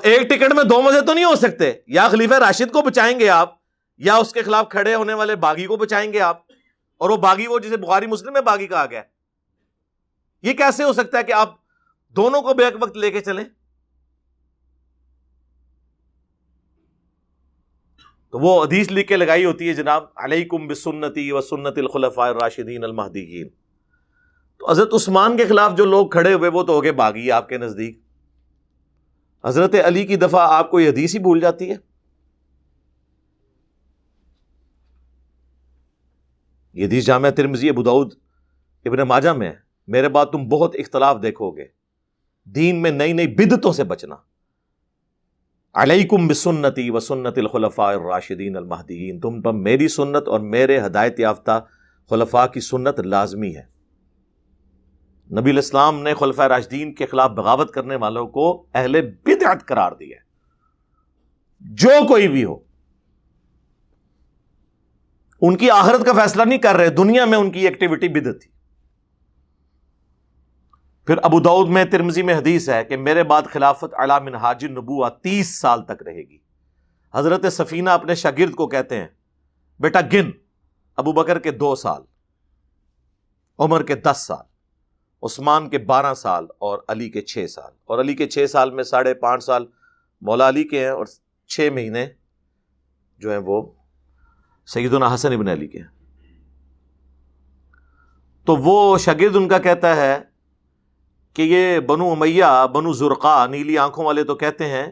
G: ایک ٹکٹ میں دو مزے تو نہیں ہو سکتے، یا خلیفہ راشد کو بچائیں گے آپ یا اس کے خلاف کھڑے ہونے والے باغی کو بچائیں گے آپ، اور وہ باغی وہ جسے بخاری مسلم میں باغی کہا گیا. یہ کیسے ہو سکتا ہے کہ آپ دونوں کو بیک وقت لے کے چلیں؟ تو وہ حدیث لکھ کے لگائی ہوتی ہے جناب، علیکم بسنتی و سنت الخلفاء الراشدین المہدیین. تو حضرت عثمان کے خلاف جو لوگ کھڑے ہوئے وہ تو ہو گئے باغی آپ کے نزدیک. حضرت علی کی دفعہ آپ کو یہ حدیث ہی بھول جاتی ہے. یہ حدیث جامعہ ترمذی ابو داؤد ابن ماجہ میں ہے. میرے بعد تم بہت اختلاف دیکھو گے، دین میں نئی نئی بدعتوں سے بچنا. علیکم بسنتی و سنت الخلفاء الراشدین المہدیین، تم پر میری سنت اور میرے ہدایت یافتہ خلفاء کی سنت لازمی ہے. نبی علیہ السلام نے خلفاء راشدین کے خلاف بغاوت کرنے والوں کو اہل بدعت قرار دیا، جو کوئی بھی ہو. ان کی آخرت کا فیصلہ نہیں کر رہے، دنیا میں ان کی ایکٹیویٹی بدعت تھی. پھر ابو داؤد میں ترمذی میں حدیث ہے کہ میرے بعد خلافت علی منہاج النبوہ 30 سال تک رہے گی. حضرت سفینہ اپنے شاگرد کو کہتے ہیں بیٹا گن، ابو بکر کے 2 سال، عمر کے 10 سال، عثمان کے 12 سال اور علی کے 6 سال. اور علی کے 6 سال میں 5.5 سال مولا علی کے ہیں اور 6 مہینے جو ہیں وہ سیدنا حسن ابن علی کے ہیں. تو وہ شاگرد ان کا کہتا ہے کہ یہ بنو امیہ، بنو زرقا، نیلی آنکھوں والے تو کہتے ہیں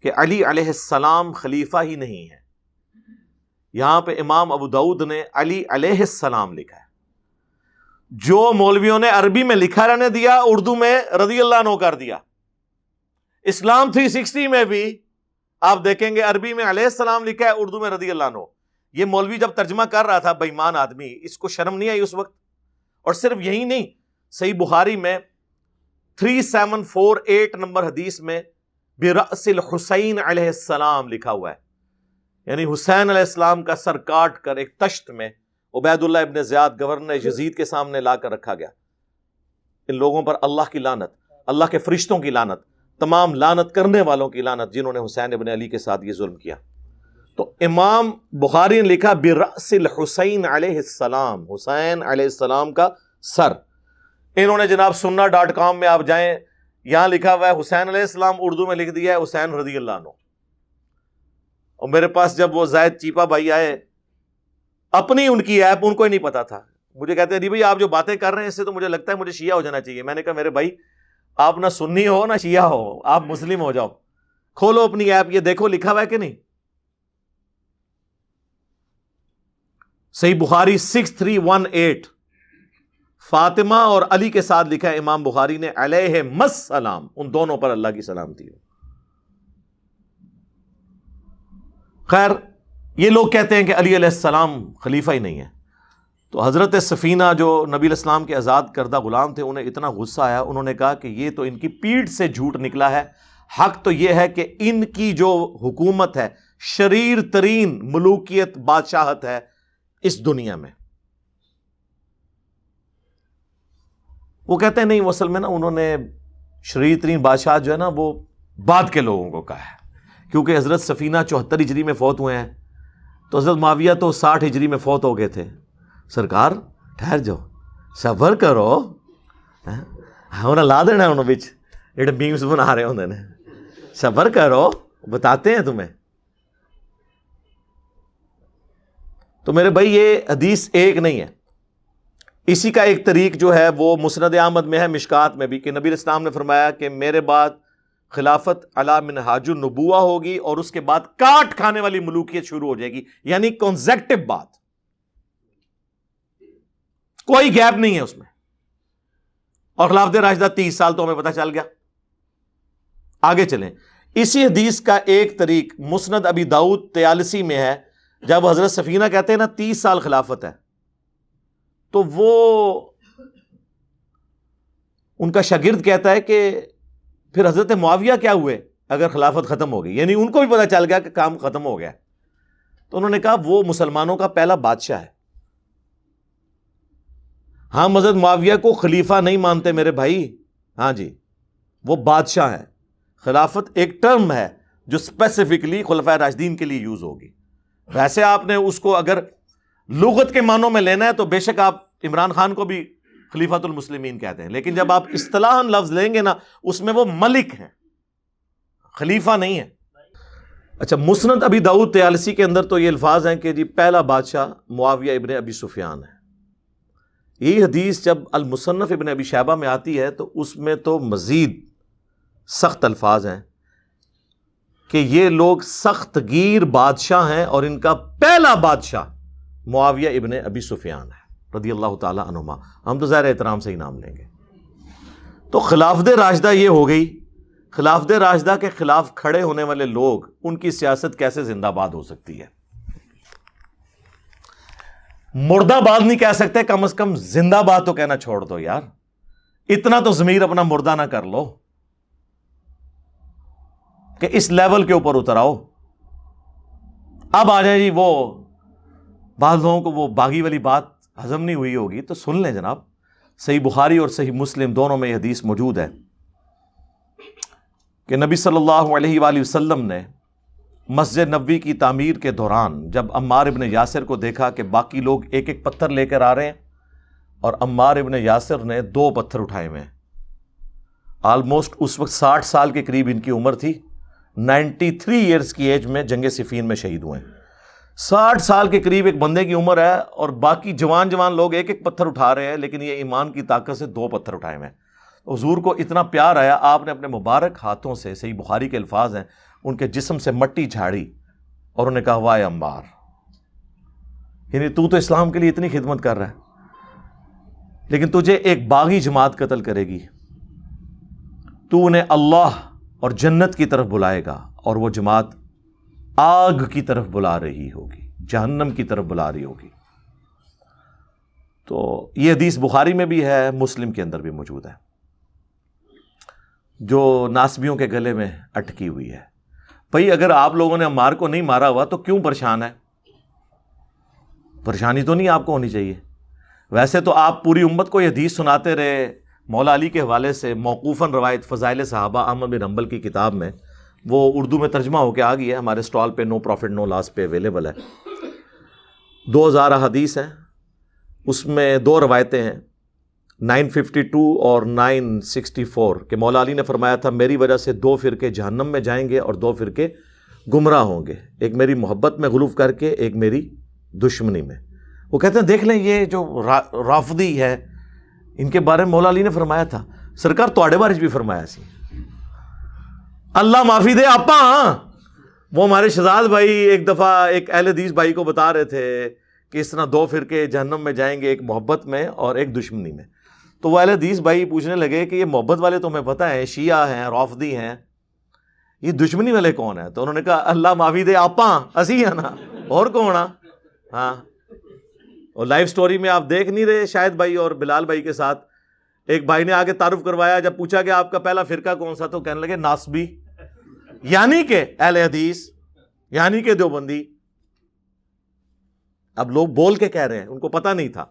G: کہ علی علیہ السلام خلیفہ ہی نہیں ہے. یہاں پہ امام ابو داؤد نے علی علیہ السلام لکھا ہے. جو مولویوں نے عربی میں لکھا رہنے دیا اردو میں رضی اللہ عنہ کر دیا. اسلام 360 میں بھی آپ دیکھیں گے عربی میں علیہ السلام لکھا ہے، اردو میں رضی اللہ عنہ. یہ مولوی جب ترجمہ کر رہا تھا بے ایمان آدمی، اس کو شرم نہیں آئی اس وقت؟ اور صرف یہی نہیں، صحیح بخاری میں 3748 نمبر حدیث میں برأس الحسین علیہ السلام لکھا ہوا ہے. یعنی حسین علیہ السلام کا سر کاٹ کر ایک تشت میں عبید اللہ ابن زیاد گورنر یزید کے سامنے لا کر رکھا گیا. ان لوگوں پر اللہ کی لعنت، اللہ کے فرشتوں کی لعنت، تمام لعنت کرنے والوں کی لعنت جنہوں نے حسین ابن علی کے ساتھ یہ ظلم کیا. تو امام بخاری نے لکھا برأس الحسین علیہ السلام، حسین علیہ السلام کا سر. انہوں نے جناب sunna.com میں آپ جائیں، یہاں لکھا ہوا ہے حسین علیہ السلام، اردو میں لکھ دیا ہے حسین رضی اللہ عنہ. اور میرے پاس جب وہ زائد چیپا بھائی آئے، اپنی ان کی ایپ ان کو ہی نہیں پتا تھا، مجھے کہتے ہیں بھائی آپ جو باتیں کر رہے ہیں اس سے تو مجھے لگتا ہے مجھے شیعہ ہو جانا چاہیے. میں نے کہا میرے بھائی آپ نہ سنی ہو نہ شیعہ ہو، آپ مسلم ہو جاؤ، کھولو اپنی ایپ، یہ دیکھو لکھا ہوا ہے کہ نہیں. صحیح بخاری 6318 فاطمہ اور علی کے ساتھ لکھا ہے امام بخاری نے علیہ السلام، ان دونوں پر اللہ کی سلامتی ہو۔ خیر، یہ لوگ کہتے ہیں کہ علی علیہ السلام خلیفہ ہی نہیں ہے، تو حضرت سفینہ جو نبی علیہ السلام کے آزاد کردہ غلام تھے، انہیں اتنا غصہ آیا، انہوں نے کہا کہ یہ تو ان کی پیٹھ سے جھوٹ نکلا ہے، حق تو یہ ہے کہ ان کی جو حکومت ہے شریر ترین ملوکیت بادشاہت ہے اس دنیا میں۔ وہ کہتے ہیں نہیں، وہ اصل میں نا انہوں نے شریر ترین بادشاہ جو ہے نا وہ بعد کے لوگوں کو کہا ہے، کیونکہ حضرت سفینہ 74 ہجری میں فوت ہوئے ہیں، تو حضرت معاویہ تو 60 ہجری میں فوت ہو گئے تھے۔ سرکار ٹھہر جاؤ، صبر کرو، ہمارا لا دینا انہوں بچ جڑے میمز بنا رہے ہوندے نے، صبر کرو، بتاتے ہیں تمہیں۔ تو میرے بھائی یہ حدیث ایک نہیں ہے، اسی کا ایک طریق جو ہے وہ مسند احمد میں ہے، مشکات میں بھی، کہ نبی علیہ السلام نے فرمایا کہ میرے بعد خلافت علی منہاج النبوہ ہوگی، اور اس کے بعد کاٹ کھانے والی ملوکیت شروع ہو جائے گی، یعنی کنزیکٹو بات، کوئی گیپ نہیں ہے اس میں۔ اور خلافت راشدہ 30 سال تو ہمیں پتہ چل گیا۔ آگے چلیں، اسی حدیث کا ایک طریق مسند ابی داؤد 43 میں ہے، جب حضرت سفینہ کہتے ہیں نا 30 سال خلافت ہے، تو وہ ان کا شاگرد کہتا ہے کہ پھر حضرت معاویہ کیا ہوئے اگر خلافت ختم ہو گئی، یعنی ان کو بھی پتہ چل گیا کہ کام ختم ہو گیا۔ تو انہوں نے کہا وہ مسلمانوں کا پہلا بادشاہ ہے۔ ہاں، حضرت معاویہ کو خلیفہ نہیں مانتے میرے بھائی، ہاں جی، وہ بادشاہ ہیں۔ خلافت ایک ٹرم ہے جو اسپیسیفکلی خلفائے راشدین کے لیے یوز ہوگی۔ ویسے آپ نے اس کو اگر لغت کے معنوں میں لینا ہے تو بے شک آپ عمران خان کو بھی خلیفۃ المسلمین کہتے ہیں، لیکن جب آپ اصطلاحاً لفظ لیں گے نا اس میں وہ ملک ہیں، خلیفہ نہیں ہے۔ اچھا، مسند ابی داؤد 43 کے اندر تو یہ الفاظ ہیں کہ جی پہلا بادشاہ معاویہ ابن ابی سفیان ہے۔ یہ حدیث جب المصنف ابن ابی شیبہ میں آتی ہے تو اس میں تو مزید سخت الفاظ ہیں کہ یہ لوگ سخت گیر بادشاہ ہیں، اور ان کا پہلا بادشاہ معاویہ ابن ابی سفیان ہے رضی اللہ تعالی عنہما۔ ہم تو ظاہر احترام سے ہی نام لیں گے۔ تو خلافت راشدہ یہ ہو گئی۔ خلافت راشدہ کے خلاف کھڑے ہونے والے لوگ، ان کی سیاست کیسے زندہ باد ہو سکتی ہے؟ مردہ باد نہیں کہہ سکتے، کم از کم زندہ باد تو کہنا چھوڑ دو یار، اتنا تو ضمیر اپنا مردہ نہ کر لو کہ اس لیول کے اوپر اتر آؤ۔ اب آ جائیں جی، وہ بعض لوگوں کو وہ باغی والی بات ہضم نہیں ہوئی ہوگی تو سن لیں جناب، صحیح بخاری اور صحیح مسلم دونوں میں یہ حدیث موجود ہے کہ نبی صلی اللہ علیہ وآلہ وسلم نے مسجد نبوی کی تعمیر کے دوران جب عمار ابن یاسر کو دیکھا کہ باقی لوگ ایک ایک پتھر لے کر آ رہے ہیں اور عمار ابن یاسر نے 2 پتھر اٹھائے ہوئے ہیں، آلموسٹ اس وقت 60 سال کے قریب ان کی عمر تھی، 93 ایئرز کی ایج میں جنگ صفین میں شہید ہوئے ہیں۔ 60 سال کے قریب ایک بندے کی عمر ہے اور باقی جوان لوگ ایک ایک پتھر اٹھا رہے ہیں، لیکن یہ ایمان کی طاقت سے 2 پتھر اٹھائے ہوئے ہیں۔ حضور کو اتنا پیار آیا، آپ نے اپنے مبارک ہاتھوں سے، صحیح بخاری کے الفاظ ہیں، ان کے جسم سے مٹی جھاڑی اور انہوں نے کہا وائے عمار، یعنی تو اسلام کے لیے اتنی خدمت کر رہا ہے، لیکن تجھے ایک باغی جماعت قتل کرے گی، تو انہیں اللہ اور جنت کی طرف بلائے گا اور وہ جماعت آگ کی طرف بلا رہی ہوگی، جہنم کی طرف بلا رہی ہوگی۔ تو یہ حدیث بخاری میں بھی ہے، مسلم کے اندر بھی موجود ہے، جو ناسبیوں کے گلے میں اٹکی ہوئی ہے۔ بھئی اگر آپ لوگوں نے عمار کو نہیں مارا ہوا تو کیوں پریشان ہے؟ پریشانی تو نہیں آپ کو ہونی چاہیے۔ ویسے تو آپ پوری امت کو یہ حدیث سناتے رہے، مولا علی کے حوالے سے موقوفاً روایت فضائل صحابہ احمد بن حنبل کی کتاب میں، وہ اردو میں ترجمہ ہو کے آ گئی ہے، ہمارے سٹال پہ نو پروفٹ نو لاس پہ اویلیبل ہے۔ 2000 احادیث ہیں، اس میں 2 روایتیں ہیں، 952 اور 964 کہ مولا علی نے فرمایا تھا میری وجہ سے 2 فرقے جہنم میں جائیں گے اور 2 فرقے گمراہ ہوں گے، ایک میری محبت میں غلو کر کے، ایک میری دشمنی میں۔ وہ کہتے ہیں دیکھ لیں یہ جو رافضی ہے ان کے بارے میں مولا علی نے فرمایا تھا، سرکار تواڈے بارے بھی فرمایا سی، اللہ معافی دے آپا۔ وہ ہمارے شہزاد بھائی ایک دفعہ ایک اہل حدیث بھائی کو بتا رہے تھے کہ اس طرح دو فرقے جہنم میں جائیں گے، ایک محبت میں اور ایک دشمنی میں. تو وہ اہل حدیث بھائی پوچھنے لگے کہ یہ محبت والے تو ہمیں پتہ ہے، شیعہ ہیں، رافضی ہیں، یہ دشمنی والے کون ہیں؟ تو انہوں نے کہا اللہ معافی دے آپاں اسی ہے نا، اور کون؟ ہاں. اور لائف سٹوری میں آپ دیکھ نہیں رہے شاہد بھائی اور بلال بھائی کے ساتھ ایک بھائی نے آگے تعارف کروایا، جب پوچھا کہ آپ کا پہلا فرقہ کون سا تو کہنے لگے ناسبی، یعنی کہ اہل حدیث، یعنی کہ دیوبندی. اب لوگ بول کے کہہ رہے ہیں، ان کو پتہ نہیں تھا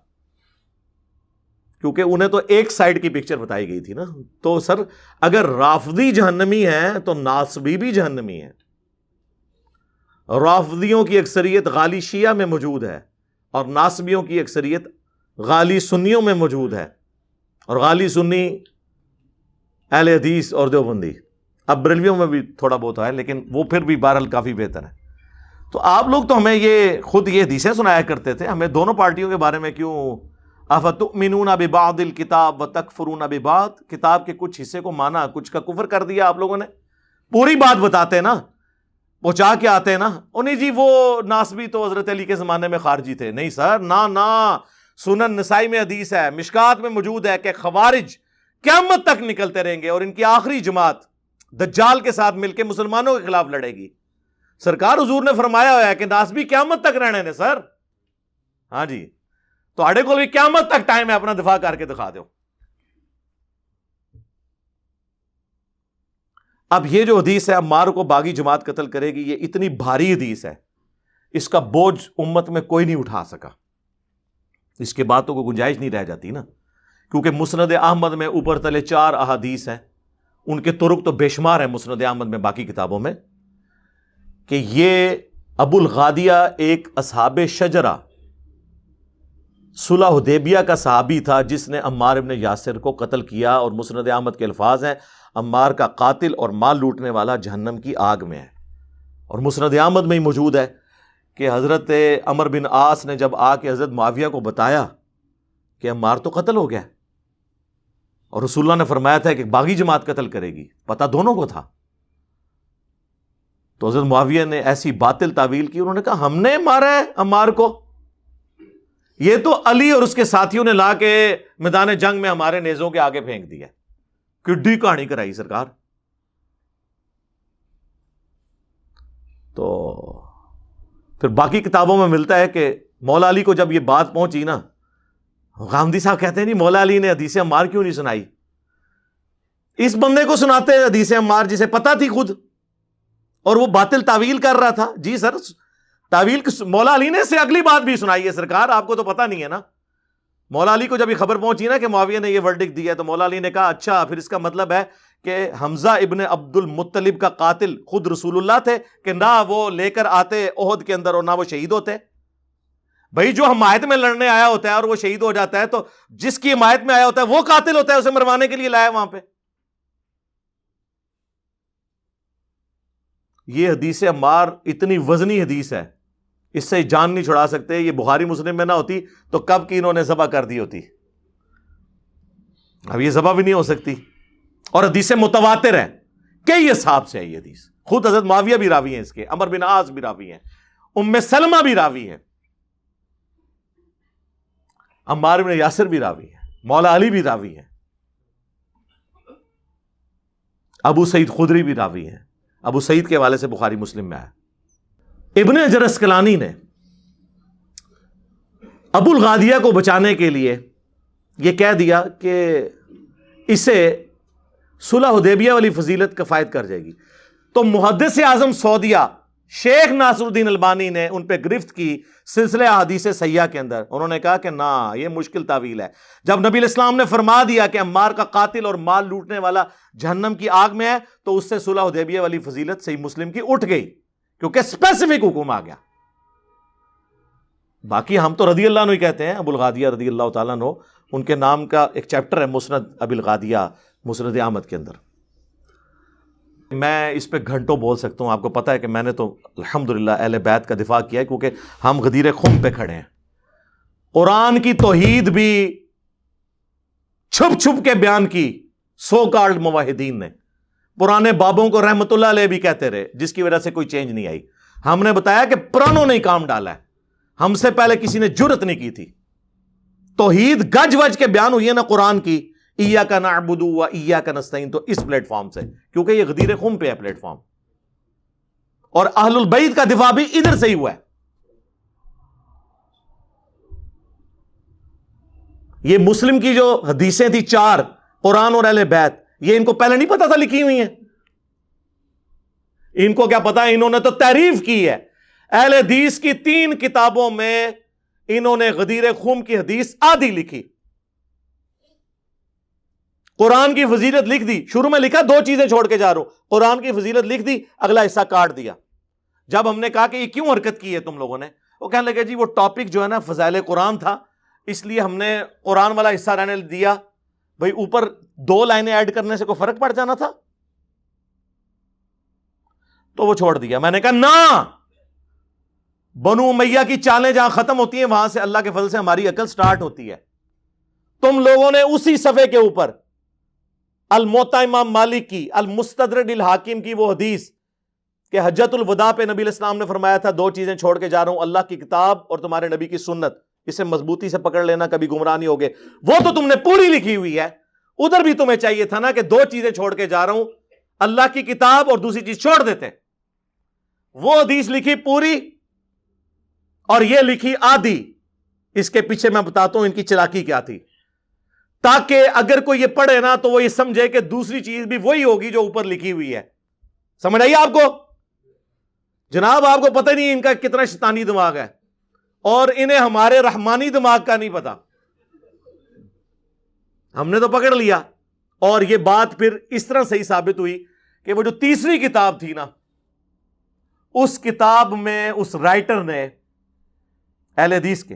G: کیونکہ انہیں تو ایک سائیڈ کی پکچر بتائی گئی تھی نا. تو سر اگر رافضی جہنمی ہیں تو ناسبی بھی جہنمی ہیں. رافضیوں کی اکثریت غالی شیعہ میں موجود ہے اور ناسبیوں کی اکثریت غالی سنیوں میں موجود ہے، اور غالی سنی اہل حدیث اور دیوبندی. اب بریلویوں میں بھی تھوڑا بہت ہے لیکن وہ پھر بھی بہرحال کافی بہتر ہے. تو آپ لوگ تو ہمیں یہ خود یہ حدیثیں سنایا کرتے تھے، ہمیں دونوں پارٹیوں کے بارے میں کیوں افتؤمنون ببعض الکتاب وتکفرون ببعض، کتاب کے کچھ حصے کو مانا، کچھ کا کفر کر دیا آپ لوگوں نے. پوری بات بتاتے نا، پہنچا کے آتے نا. نہیں جی وہ ناسبی تو حضرت علی کے زمانے میں خارجی تھے. نہیں سر، نا سنن نسائی میں حدیث ہے، مشکات میں موجود ہے کہ خوارج قیامت تک نکلتے رہیں گے اور ان کی آخری جماعت دجال کے ساتھ مل کے مسلمانوں کے خلاف لڑے گی. سرکار حضور نے فرمایا ہوا ہے کہ ناسبی قیامت تک رہنے نے سر. ہاں جی، تو آڑے کو بھی قیامت تک ٹائم ہے، اپنا دفاع کر کے دکھا دو. اب یہ جو حدیث ہے عمار کو باغی جماعت قتل کرے گی، یہ اتنی بھاری حدیث ہے، اس کا بوجھ امت میں کوئی نہیں اٹھا سکا. اس کے بعد تو کوئی گنجائش نہیں رہ جاتی نا، کیونکہ مسند احمد میں اوپر تلے 4 احادیث ہیں، ان کے طرق تو بے شمار ہیں مسند احمد میں، باقی کتابوں میں، کہ یہ ابو الغادیہ ایک اصحاب شجرہ صلح حدیبیہ کا صحابی تھا جس نے عمار ابن یاسر کو قتل کیا. اور مسند احمد کے الفاظ ہیں عمار کا قاتل اور مال لوٹنے والا جہنم کی آگ میں ہے. اور مسند احمد میں ہی موجود ہے کہ حضرت عمر بن عاص نے جب آ کے حضرت معاویہ کو بتایا کہ عمار تو قتل ہو گیا اور رسول اللہ نے فرمایا تھا کہ باغی جماعت قتل کرے گی، پتہ دونوں کو تھا. تو حضرت معاویہ نے ایسی باطل تعویل کی، انہوں نے کہا ہم نے مارا ہے عمار کو، یہ تو علی اور اس کے ساتھیوں نے لا کے میدان جنگ میں ہمارے نیزوں کے آگے پھینک دیا. کڈی کہانی کرائی سرکار. تو پھر باقی کتابوں میں ملتا ہے کہ مولا علی کو جب یہ بات پہنچی نا، غامدی صاحب کہتے ہیں نہیں مولا علی نے حدیث عمار کیوں نہیں سنائی؟ اس بندے کو سناتے حدیث عمار جسے پتہ تھی خود اور وہ باطل تعویل کر رہا تھا. جی سر تعویل مولا علی نے سے اگلی بات بھی سنائی ہے سرکار، آپ کو تو پتہ نہیں ہے نا. مولا علی کو جب یہ خبر پہنچی نا کہ معاویہ نے یہ ورڈکٹ دیا تو مولا علی نے کہا اچھا پھر اس کا مطلب ہے کہ حمزہ ابن عبد المطلب کا قاتل خود رسول اللہ تھے کہ نہ وہ لے کر آتے احد کے اندر اور نہ وہ شہید ہوتے. بھائی جو حمایت میں لڑنے آیا ہوتا ہے اور وہ شہید ہو جاتا ہے تو جس کی حمایت میں آیا ہوتا ہے وہ قاتل ہوتا ہے، اسے مروانے کے لیے لایا وہاں پہ. یہ حدیث عمار اتنی وزنی حدیث ہے، اس سے جان نہیں چھڑا سکتے. یہ بخاری مسلم میں نہ ہوتی تو کب کی انہوں نے ذبح کر دی ہوتی. اب یہ ذبح بھی نہیں ہو سکتی. اور حدیث متواتر ہے، کئی اصحاب سے ہے یہ حدیث. خود حضرت معاویہ بھی راوی ہیں اس کے، عمر بن عاص بھی راوی ہیں، ام سلمہ بھی راوی ہیں، عمار بن یاسر بھی راوی ہیں، مولا علی بھی راوی ہیں، ابو سعید خدری بھی راوی ہیں. ابو سعید کے حوالے سے بخاری مسلم میں آیا. ابن حجر اسقلانی نے ابو الغادیہ کو بچانے کے لیے یہ کہہ دیا کہ اسے صلح حدیبیہ والی فضیلت کفایت کر جائے گی. تو محدث اعظم سعودیہ شیخ ناصر الدین البانی نے ان پہ گرفت کی سلسلہ احادیث صحیحہ کے اندر. انہوں نے کہا کہ نہ یہ مشکل تعویل ہے. جب نبی الاسلام نے فرما دیا کہ عمار کا قاتل اور مال لوٹنے والا جہنم کی آگ میں ہے تو اس سے صلح حدیبیہ والی فضیلت صحیح مسلم کی اٹھ گئی کیونکہ اسپیسیفک حکم آ گیا. باقی ہم تو رضی اللہ عنہ ہی کہتے ہیں. ابو الغادیہ رضی اللہ تعالیٰ عنہ، ان کے نام کا ایک چیپٹر ہے مسند ابی الغادیہ مسند احمد کے اندر. میں اس پہ گھنٹوں بول سکتا ہوں. آپ کو پتہ ہے کہ میں نے تو الحمدللہ اہل بیت کا دفاع کیا ہے کیونکہ ہم غدیر خم پہ کھڑے ہیں. قرآن کی توحید بھی چھپ چھپ کے بیان کی سو کالڈ موحدین نے. پرانے بابوں کو رحمت اللہ علیہ بھی کہتے رہے جس کی وجہ سے کوئی چینج نہیں آئی. ہم نے بتایا کہ پرانوں نے کام ڈالا ہے. ہم سے پہلے کسی نے جرت نہیں کی تھی. توحید گج وج کے بیان ہوئی ہے نا قرآن کی, ایاک نعبد و ایاک نستعین, تو اس پلیٹ فارم سے, کیونکہ یہ غدیر خم پہ ہے پلیٹ فارم, اور اہل البیت کا دفاع بھی ادھر سے ہی ہوا ہے. یہ مسلم کی جو حدیثیں تھی 4 قرآن اور اہل بیت, یہ ان کو پہلے نہیں پتا تھا لکھی ہوئی ہیں. ان کو کیا پتا, انہوں نے تو تعریف کی ہے. اہل حدیث کی 3 کتابوں میں انہوں نے غدیر خم کی حدیث آدھی لکھی. قرآن کی فضیلت لکھ دی, شروع میں لکھا 2 چیزیں چھوڑ کے جا رہا ہوں, قرآن کی فضیلت لکھ دی, اگلا حصہ کاٹ دیا. جب ہم نے کہا کہ یہ کیوں حرکت کی ہے تم لوگوں نے, وہ کہنے لگے جی وہ ٹاپک جو ہے نا فضائل قرآن تھا, اس لیے ہم نے قرآن والا حصہ رہنے دیا. بھئی اوپر 2 لائنیں ایڈ کرنے سے کوئی فرق پڑ جانا تھا, تو وہ چھوڑ دیا. میں نے کہا نہ, بنو امیہ کی چالیں جہاں ختم ہوتی ہیں وہاں سے اللہ کے فضل سے ہماری عقل سٹارٹ ہوتی ہے. تم لوگوں نے اسی صفحے کے اوپر الموطا امام مالک کی, المستدرک الحاکم کی وہ حدیث کہ حجۃ الوداع پہ نبی علیہ السلام نے فرمایا تھا 2 چیزیں چھوڑ کے جا رہا ہوں, اللہ کی کتاب اور تمہارے نبی کی سنت, اسے مضبوطی سے پکڑ لینا, کبھی گمراہ نہیں ہوگے. وہ تو تم نے پوری لکھی ہوئی ہے. ادھر بھی تمہیں چاہیے تھا نا کہ 2 چیزیں چھوڑ کے جا رہا ہوں, اللہ کی کتاب اور دوسری چیز چھوڑ دیتے. وہ حدیث لکھی پوری اور یہ لکھی آدھی. اس کے پیچھے میں بتاتا ہوں ان کی چلاکی کیا تھی, تاکہ اگر کوئی یہ پڑھے نا تو وہ یہ سمجھے کہ دوسری چیز بھی وہی ہوگی جو اوپر لکھی ہوئی ہے. سمجھ آئیے آپ کو؟ جناب آپ کو پتہ نہیں ان کا کتنا شیطانی دماغ ہے, اور انہیں ہمارے رحمانی دماغ کا نہیں پتا. ہم نے تو پکڑ لیا, اور یہ بات پھر اس طرح صحیح ثابت ہوئی کہ وہ جو تیسری کتاب تھی نا, اس کتاب میں اس رائٹر نے اہل حدیث کے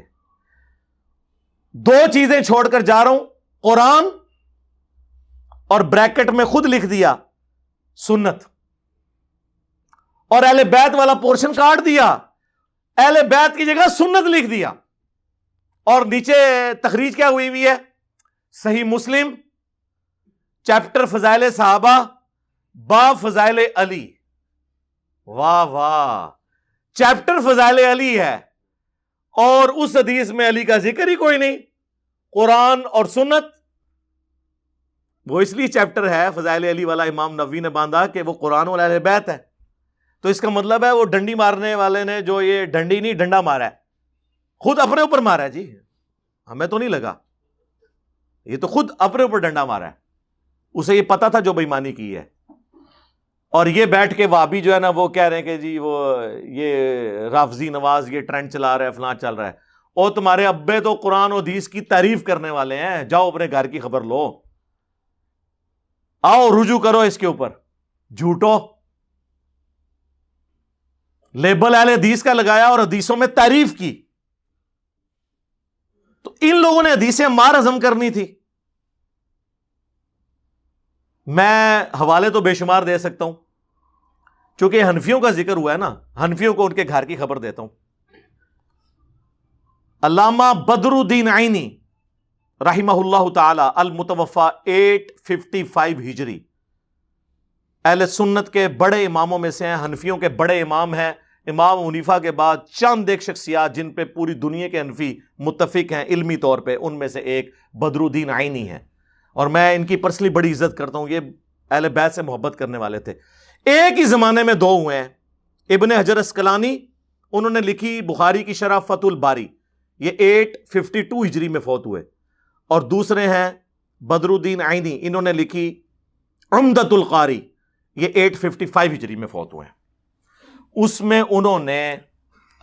G: 2 چیزیں چھوڑ کر جا رہا ہوں, قرآن اور بریکٹ میں خود لکھ دیا سنت, اور اہل بیت والا پورشن کاٹ دیا, اہل بیت کی جگہ سنت لکھ دیا, اور نیچے تخریج کیا ہوئی ہوئی ہے, صحیح مسلم چیپٹر فضائل صحابہ باب فضائل علی. واہ واہ, چیپٹر فضائل علی ہے اور اس حدیث میں علی کا ذکر ہی کوئی نہیں. قرآن اور سنت, وہ اس لیے چیپٹر ہے فضائل علی والا امام نووی نے باندھا کہ وہ قرآن اور اہل بیت ہے. تو اس کا مطلب ہے وہ ڈنڈی مارنے والے نے جو یہ ڈنڈی نہیں ڈنڈا مارا ہے, خود اپنے اوپر مارا ہے. جی ہمیں تو نہیں لگا, یہ تو خود اپنے اوپر ڈنڈا مارا ہے. اسے یہ پتا تھا جو بےایمانی کی ہے. اور یہ بیٹھ کے وہابی جو ہے نا وہ کہہ رہے ہیں کہ جی وہ یہ رافضی نواز یہ ٹرینڈ چلا رہا ہے, فلاں چل رہا ہے. اور تمہارے ابے تو قرآن و حدیث کی تعریف کرنے والے ہیں, جاؤ اپنے گھر کی خبر لو, آؤ رجوع کرو اس کے اوپر. جھوٹو لیبل اہل حدیث کا لگایا اور حدیثوں میں تعریف کی. تو ان لوگوں نے حدیثیں مار ہضم کرنی تھی. میں حوالے تو بے شمار دے سکتا ہوں, چونکہ حنفیوں کا ذکر ہوا ہے نا, حنفیوں کو ان کے گھر کی خبر دیتا ہوں. علامہ بدر الدین عینی رحمہ اللہ تعالی المتوفی 855 ہجری, اہل سنت کے بڑے اماموں میں سے ہیں, حنفیوں کے بڑے امام ہیں. امام حنیفہ کے بعد چند ایک شخصیات جن پہ پوری دنیا کے حنفی متفق ہیں علمی طور پہ, ان میں سے ایک بدر الدین عینی ہے, اور میں ان کی پرسنلی بڑی عزت کرتا ہوں. یہ اہل بیت سے محبت کرنے والے تھے. ایک ہی زمانے میں 2 ہوئے ہیں. ابن حجر اسقلانی, انہوں نے لکھی بخاری کی شرح فتح الباری, یہ 852 ہجری میں فوت ہوئے. اور دوسرے ہیں بدر الدین عینی, انہوں نے لکھی عمدۃ القاری, یہ 855 ہجری میں فوت ہوئے ہیں. اس میں انہوں نے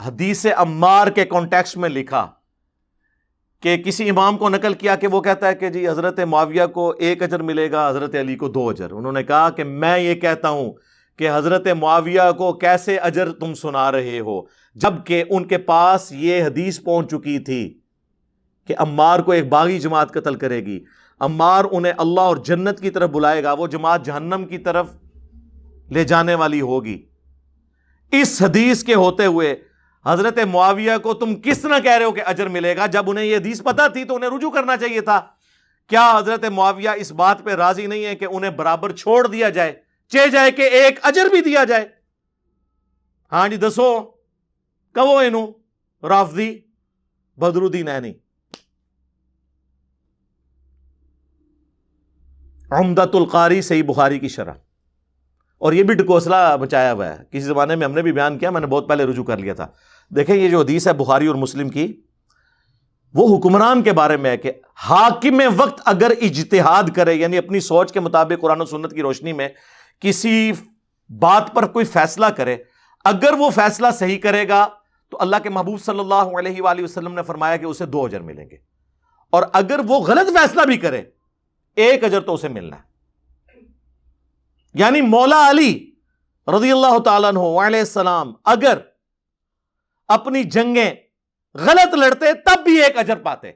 G: حدیث عمار کے کانٹیکسٹ میں لکھا کہ کسی امام کو نقل کیا کہ وہ کہتا ہے کہ جی حضرت معاویہ کو 1 اجر ملے گا, حضرت علی کو 2 اجر. انہوں نے کہا کہ میں یہ کہتا ہوں کہ حضرت معاویہ کو کیسے اجر تم سنا رہے ہو, جبکہ ان کے پاس یہ حدیث پہنچ چکی تھی کہ عمار کو ایک باغی جماعت قتل کرے گی, عمار انہیں اللہ اور جنت کی طرف بلائے گا, وہ جماعت جہنم کی طرف لے جانے والی ہوگی. اس حدیث کے ہوتے ہوئے حضرت معاویہ کو تم کس طرح کہہ رہے ہو کہ اجر ملے گا, جب انہیں یہ حدیث پتہ تھی تو انہیں رجوع کرنا چاہیے تھا. کیا حضرت معاویہ اس بات پہ راضی نہیں ہے کہ انہیں برابر چھوڑ دیا جائے, چاہے جائے کہ 1 اجر بھی دیا جائے؟ ہاں جی دسو کہو انہوں رافضی بدر الدین عینی، عمدۃ القاری صحیح بخاری کی شرح، اور یہ بھی ڈکوسلا بچایا ہوا ہے، کسی زمانے میں ہم نے بھی بیان کیا، میں نے بہت پہلے رجوع کر لیا تھا۔ دیکھیں یہ جو حدیث ہے بخاری اور مسلم کی، وہ حکمران کے بارے میں ہے کہ حاکم وقت اگر اجتہاد کرے، یعنی اپنی سوچ کے مطابق قرآن و سنت کی روشنی میں کسی بات پر کوئی فیصلہ کرے، اگر وہ فیصلہ صحیح کرے گا تو اللہ کے محبوب صلی اللہ علیہ وآلہ وسلم نے فرمایا کہ اسے 2 اجر ملیں گے، اور اگر وہ غلط فیصلہ بھی کرے 1 اجر تو اسے ملنا ہے۔ یعنی مولا علی رضی اللہ تعالیٰ عنہ علیہ السلام اگر اپنی جنگیں غلط لڑتے تب بھی 1 اجر پاتے،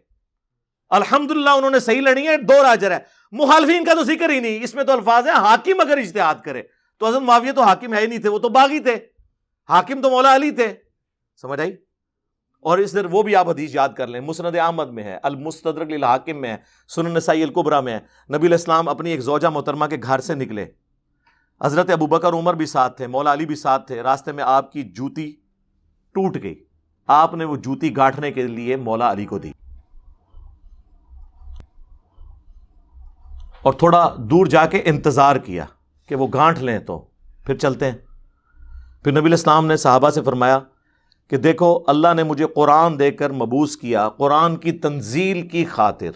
G: الحمدللہ انہوں نے صحیح لڑی ہے، 2 اجر ہے۔ مخالفین کا تو ذکر ہی نہیں، اس میں تو الفاظ ہیں حاکم اگر اجتہاد کرے، تو حضرت معاویہ تو حاکم ہے ہی نہیں تھے، وہ تو باغی تھے، حاکم تو مولا علی تھے، سمجھ آئی؟ اور اس طرح وہ بھی آپ حدیث یاد کر لیں، مسند احمد میں ہے، المستدرک للحاکم میں ہے، سنن نسائی الکبریٰ میں ہے، نبی علیہ السلام اپنی ایک زوجہ محترمہ کے گھر سے نکلے، حضرت ابوبکر عمر بھی ساتھ تھے، مولا علی بھی ساتھ تھے، راستے میں آپ کی جوتی ٹوٹ گئی، آپ نے وہ جوتی گانٹھنے کے لیے مولا علی کو دی، اور تھوڑا دور جا کے انتظار کیا کہ وہ گانٹھ لیں تو پھر چلتے ہیں۔ پھر نبی علیہ السلام نے صحابہ سے فرمایا کہ دیکھو اللہ نے مجھے قرآن دے کر مبعوث کیا، قرآن کی تنزیل کی خاطر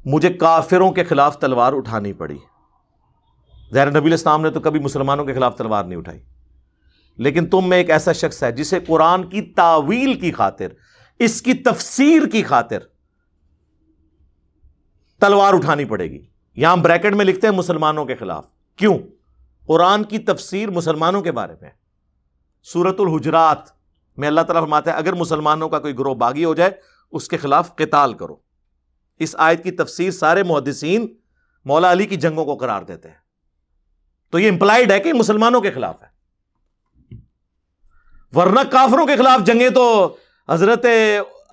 G: مجھے کافروں کے خلاف تلوار اٹھانی پڑی۔ ظاہر نبی علیہ السلام نے تو کبھی مسلمانوں کے خلاف تلوار نہیں اٹھائی، لیکن تم میں ایک ایسا شخص ہے جسے قرآن کی تاویل کی خاطر، اس کی تفسیر کی خاطر تلوار اٹھانی پڑے گی۔ یہاں بریکٹ میں لکھتے ہیں مسلمانوں کے خلاف، کیوں؟ قرآن کی تفسیر مسلمانوں کے بارے میں، سورۃ الحجرات میں اللہ تعالیٰ فرماتا ہے اگر مسلمانوں کا کوئی گروہ باغی ہو جائے اس کے خلاف قتال کرو۔ اس آیت کی تفسیر سارے محدثین مولا علی کی جنگوں کو قرار دیتے ہیں، تو یہ امپلائڈ ہے کہ مسلمانوں کے خلاف ہے، ورنہ کافروں کے خلاف جنگیں تو حضرت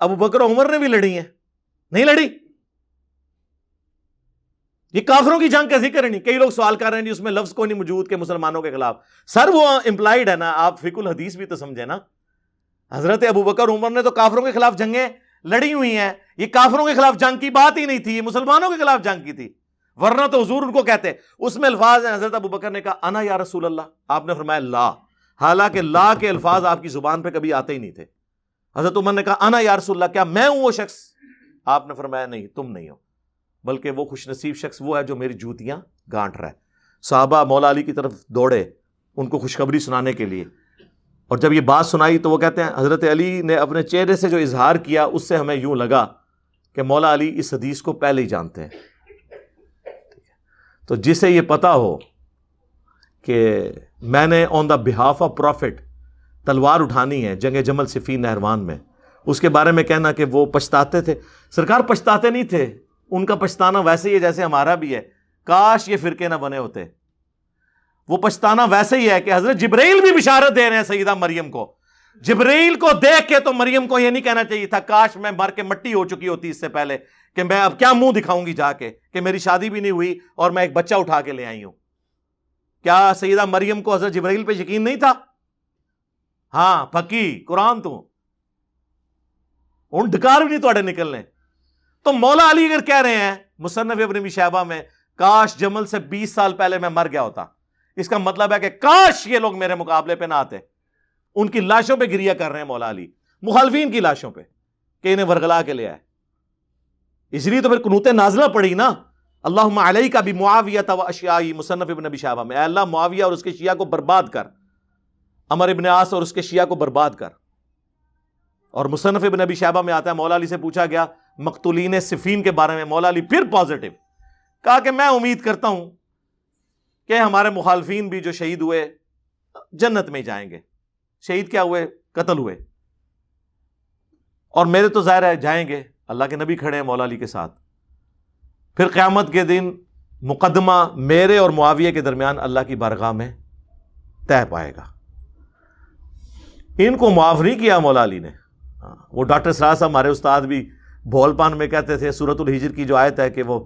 G: ابوبکر عمر نے بھی لڑی ہیں، نہیں لڑی؟ یہ کافروں کی جنگ کا ذکر ہے نہیں۔ کئی لوگ سوال کر رہے ہیں جی اس میں لفظ کو نہیں موجود کہ مسلمانوں کے خلاف، سر وہ امپلائڈ ہے نا، آپ فقہ الحدیث بھی تو سمجھے نا، حضرت ابوبکر عمر نے تو کافروں کے خلاف جنگیں لڑی ہوئی ہیں، یہ کافروں کے خلاف جنگ کی بات ہی نہیں تھی، یہ مسلمانوں کے خلاف جنگ کی تھی، ورنہ تو حضور ان کو کہتے، اس میں الفاظ ہیں حضرت ابوبکر نے کہا انا یا رسول اللہ، آپ نے فرمایا لا، حالانکہ لا کے الفاظ آپ کی زبان پہ کبھی آتے ہی نہیں تھے۔ حضرت عمر نے کہا انا یا رسول اللہ، کیا میں ہوں وہ شخص؟ آپ نے فرمایا نہیں تم نہیں ہو، بلکہ وہ خوش نصیب شخص وہ ہے جو میری جوتیاں گانٹ رہا ہے۔ صحابہ مولا علی کی طرف دوڑے ان کو خوشخبری سنانے کے لیے، اور جب یہ بات سنائی تو وہ کہتے ہیں حضرت علی نے اپنے چہرے سے جو اظہار کیا اس سے ہمیں یوں لگا کہ مولا علی اس حدیث کو پہلے ہی جانتے ہیں۔ تو جسے یہ پتا ہو کہ میں نے آن دا بہاف آف پروفٹ تلوار اٹھانی ہے جنگ جمل صفین نہروان میں، اس کے بارے میں کہنا کہ وہ پچھتاتے تھے، سرکار پچھتاتے نہیں تھے، ان کا پچھتانا ویسے ہی ہے جیسے ہمارا بھی ہے، کاش یہ فرقے نہ بنے ہوتے۔ وہ پچھتانا ویسے ہی ہے کہ حضرت جبرائیل بھی بشارت دے رہے ہیں سیدہ مریم کو، جبرائیل کو دیکھ کے تو مریم کو یہ نہیں کہنا چاہیے تھا کاش میں مر کے مٹی ہو چکی ہوتی اس سے پہلے، کہ میں اب کیا منہ دکھاؤں گی جا کے کہ میری شادی بھی نہیں ہوئی اور میں ایک بچہ اٹھا کے لے آئی ہوں۔ کیا سیدہ مریم کو حضرت جبرائیل پہ یقین نہیں تھا؟ ہاں پکی قرآن تو ان ڈکار بھی نہیں توڑے نکلنے۔ تو مولا علی اگر کہہ رہے ہیں مصنف ابن ابی شیبہ میں کاش جمل سے 20 سال پہلے میں مر گیا ہوتا، اس کا مطلب ہے کہ کاش یہ لوگ میرے مقابلے پہ نہ آتے۔ ان کی لاشوں پہ گریہ کر رہے ہیں مولا علی، مخالفین کی لاشوں پہ کہ انہیں ورغلا کے لے آئے۔ اس لیے تو پھر قنوت نازلہ پڑی نا، اللہم علیک بمعاویہ و اشیائی، مصنف ابن ابی شیبہ میں، اے اللہ معاویہ اور اس کے شیعہ کو برباد کر، عمر ابن عاص اور اس کے شیعہ کو برباد کر۔ اور مصنف ابن ابی شیبہ میں آتا ہے مولا علی سے پوچھا گیا مقتولین صفین کے بارے میں، مولا علی پھر پازیٹو کہا کہ میں امید کرتا ہوں کہ ہمارے مخالفین بھی جو شہید ہوئے جنت میں جائیں گے۔ شہید کیا ہوئے؟ قتل ہوئے، اور میرے تو ظاہر ہے جائیں گے، اللہ کے نبی کھڑے ہیں مولا علی کے ساتھ۔ پھر قیامت کے دن مقدمہ میرے اور معاویہ کے درمیان اللہ کی بارگاہ میں طے پائے گا۔ ان کو معاف نہیں کیا مولا علی نے۔ وہ ڈاکٹر سراج صاحب ہمارے استاد بھی بھول پان میں کہتے تھے سورۃ الحجر کی جو آیت ہے کہ وہ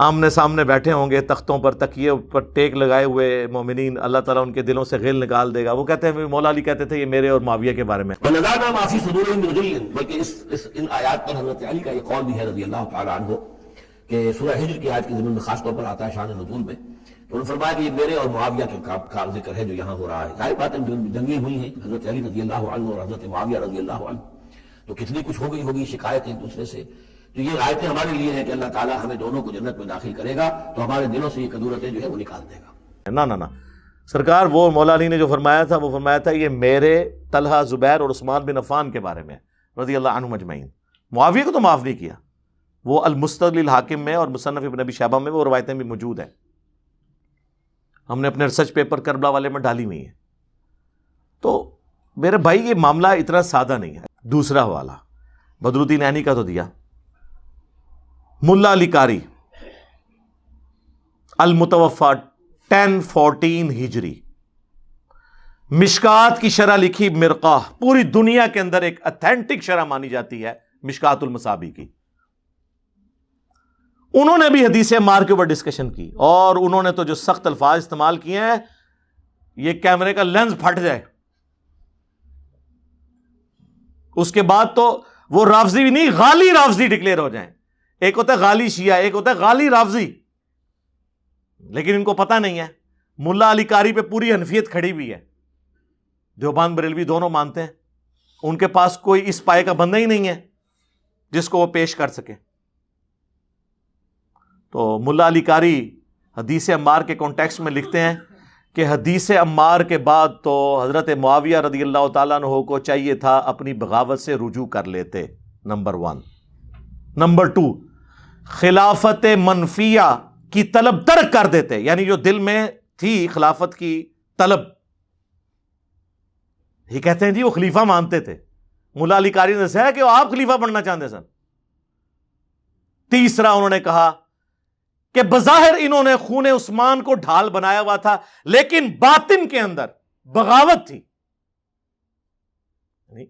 G: آمنے سامنے بیٹھے ہوں گے تختوں پر، تکیے پر ٹیک لگائے ہوئے مومنین، اللہ تعالیٰ ان کے دلوں سے غل نکال دے گا. وہ کہتے ہیں، مولا علی کہتے تھے یہ میرے اور معاویہ کے بارے میں.
H: وَنَزَعْنَا مَا فِي صُدُورِهِم مِّن غِلٍّ، بلکہ ان آیات پر حضرت علی کا یہ قول بھی ہے رضی اللہ تعالیٰ عنہ کہ سورہ ہجر کی آیت کی ضمن میں خاص طور پر آتا ہے شان نزول میں. تو انہوں نے فرمایا کہ یہ میرے اور معاویہ کے کا ذکر ہے جو یہاں ہو رہا ہے. ظاہر بات ہے جنگیں ہوئی ہیں حضرت علی رضی اللہ عنہ اور حضرت معاویہ رضی اللہ عنہ، تو کتنی کچھ ہو گئی ہوگی شکایت ایک دوسرے سے. تو یہ آیتیں ہمارے لیے ہیں کہ اللہ تعالیٰ ہمیں دونوں کو جنت میں داخل کرے گا تو ہمارے دلوں سے یہ کدورتیں جو ہے وہ نکال دے گا.
G: نہ سرکار، وہ مولا علی نے جو فرمایا تھا وہ فرمایا تھا یہ میرے، طلحہ، زبیر اور عثمان بن عفان کے بارے میں رضی اللہ عنہم اجمعین. معاویہ کو تو معاف نہیں کیا. وہ المستدل الحاکم میں اور مصنف ابن ابی شیبہ میں وہ روایتیں بھی موجود ہیں. ہم نے اپنے ریسرچ پیپر کربلا والے میں ڈالی ہوئی ہیں. تو میرے بھائی یہ معاملہ اتنا سادہ نہیں ہے. دوسرا حوالہ بدر الدین عینی کا تو دیا. ملا علی قاری المتوفا 1014 ہجری، مشکات کی شرح لکھی مرقاہ، پوری دنیا کے اندر ایک اتھینٹک شرح مانی جاتی ہے مشکات المصابی کی. انہوں نے بھی حدیث عمار کے اوپر ڈسکشن کی، اور انہوں نے تو جو سخت الفاظ استعمال کیے ہیں، یہ کیمرے کا لینز پھٹ جائے. اس کے بعد تو وہ رافضی بھی نہیں، غالی رافضی ڈکلیئر ہو جائیں. ایک ہوتا ہے غالی شیعہ، ایک ہوتا ہے غالی رافضی. لیکن ان کو پتہ نہیں ہے ملا علی قاری پہ پوری حنفیت کھڑی ہوئی ہے. دیوبند بریلوی دونوں مانتے ہیں. ان کے پاس کوئی اس پائے کا بندہ ہی نہیں ہے جس کو وہ پیش کر سکے. تو ملا علی قاری حدیث عمار کے کانٹیکسٹ میں لکھتے ہیں کہ حدیث عمار کے بعد تو حضرت معاویہ رضی اللہ تعالیٰ عنہ کو چاہیے تھا اپنی بغاوت سے رجوع کر لیتے. نمبر 1. نمبر 2، خلافت منفیہ کی طلب ترک کر دیتے، یعنی جو دل میں تھی خلافت کی طلب. یہ کہتے ہیں جی وہ خلیفہ مانتے تھے. ملا علی قاری نے کہا کہ وہ آپ خلیفہ بننا چاہتے سن. تیسرا انہوں نے کہا کہ بظاہر انہوں نے خون عثمان کو ڈھال بنایا ہوا تھا، لیکن باطن کے اندر بغاوت تھی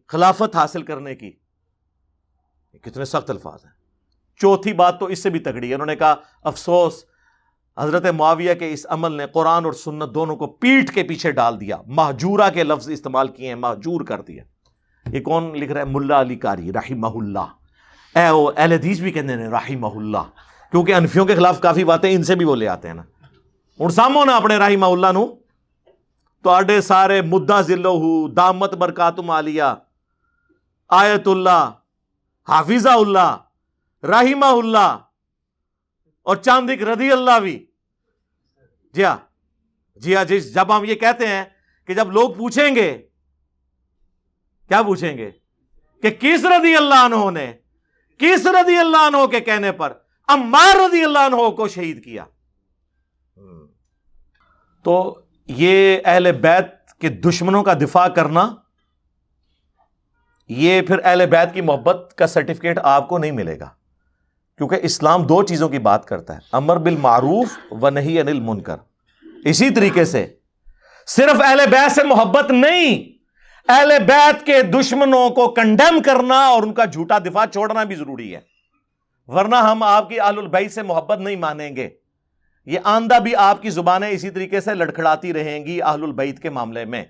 G: خلافت حاصل کرنے کی. کتنے سخت الفاظ ہیں. چوتھی بات تو اس سے بھی تگڑی ہے. انہوں نے کہا افسوس حضرت معاویہ کے اس عمل نے قرآن اور سنت دونوں کو پیٹھ کے پیچھے ڈال دیا. مہجورہ کے لفظ استعمال کیے ہیں، مہجور کر دیا. یہ کون لکھ رہا ہے؟ ملا علی قاری رحمہ اللہ. اہل حدیث بھی کہتے ہیں رحمہ اللہ، کیونکہ انفیوں کے خلاف کافی باتیں ان سے بھی وہ لے آتے ہیں نا. ہن سامو نا اپنے رحمہ اللہ نو تواڈے سارے مدعا ذلہ دامت برکاتم عالیہ، آیت اللہ، حافظہ اللہ، رحمہ اللہ اور چاندک رضی اللہ بھی. جی ہاں جب ہم یہ کہتے ہیں کہ جب لوگ پوچھیں گے، کیا پوچھیں گے کہ کس رضی اللہ عنہ نے، کس رضی اللہ عنہ کے کہنے پر عمار رضی اللہ عنہ کو شہید کیا. تو یہ اہل بیت کے دشمنوں کا دفاع کرنا، یہ پھر اہل بیت کی محبت کا سرٹیفکیٹ آپ کو نہیں ملے گا. کیونکہ اسلام 2 چیزوں کی بات کرتا ہے، امر بالمعروف و نہی عن المنکر. اسی طریقے سے صرف اہل بیت سے محبت نہیں، اہل بیت کے دشمنوں کو کنڈیم کرنا اور ان کا جھوٹا دفاع چھوڑنا بھی ضروری ہے. ورنہ ہم آپ کی اہل البیت سے محبت نہیں مانیں گے. یہ آندہ بھی آپ کی زبانیں اسی طریقے سے لڑکھڑاتی رہیں گی اہل البیت کے معاملے میں.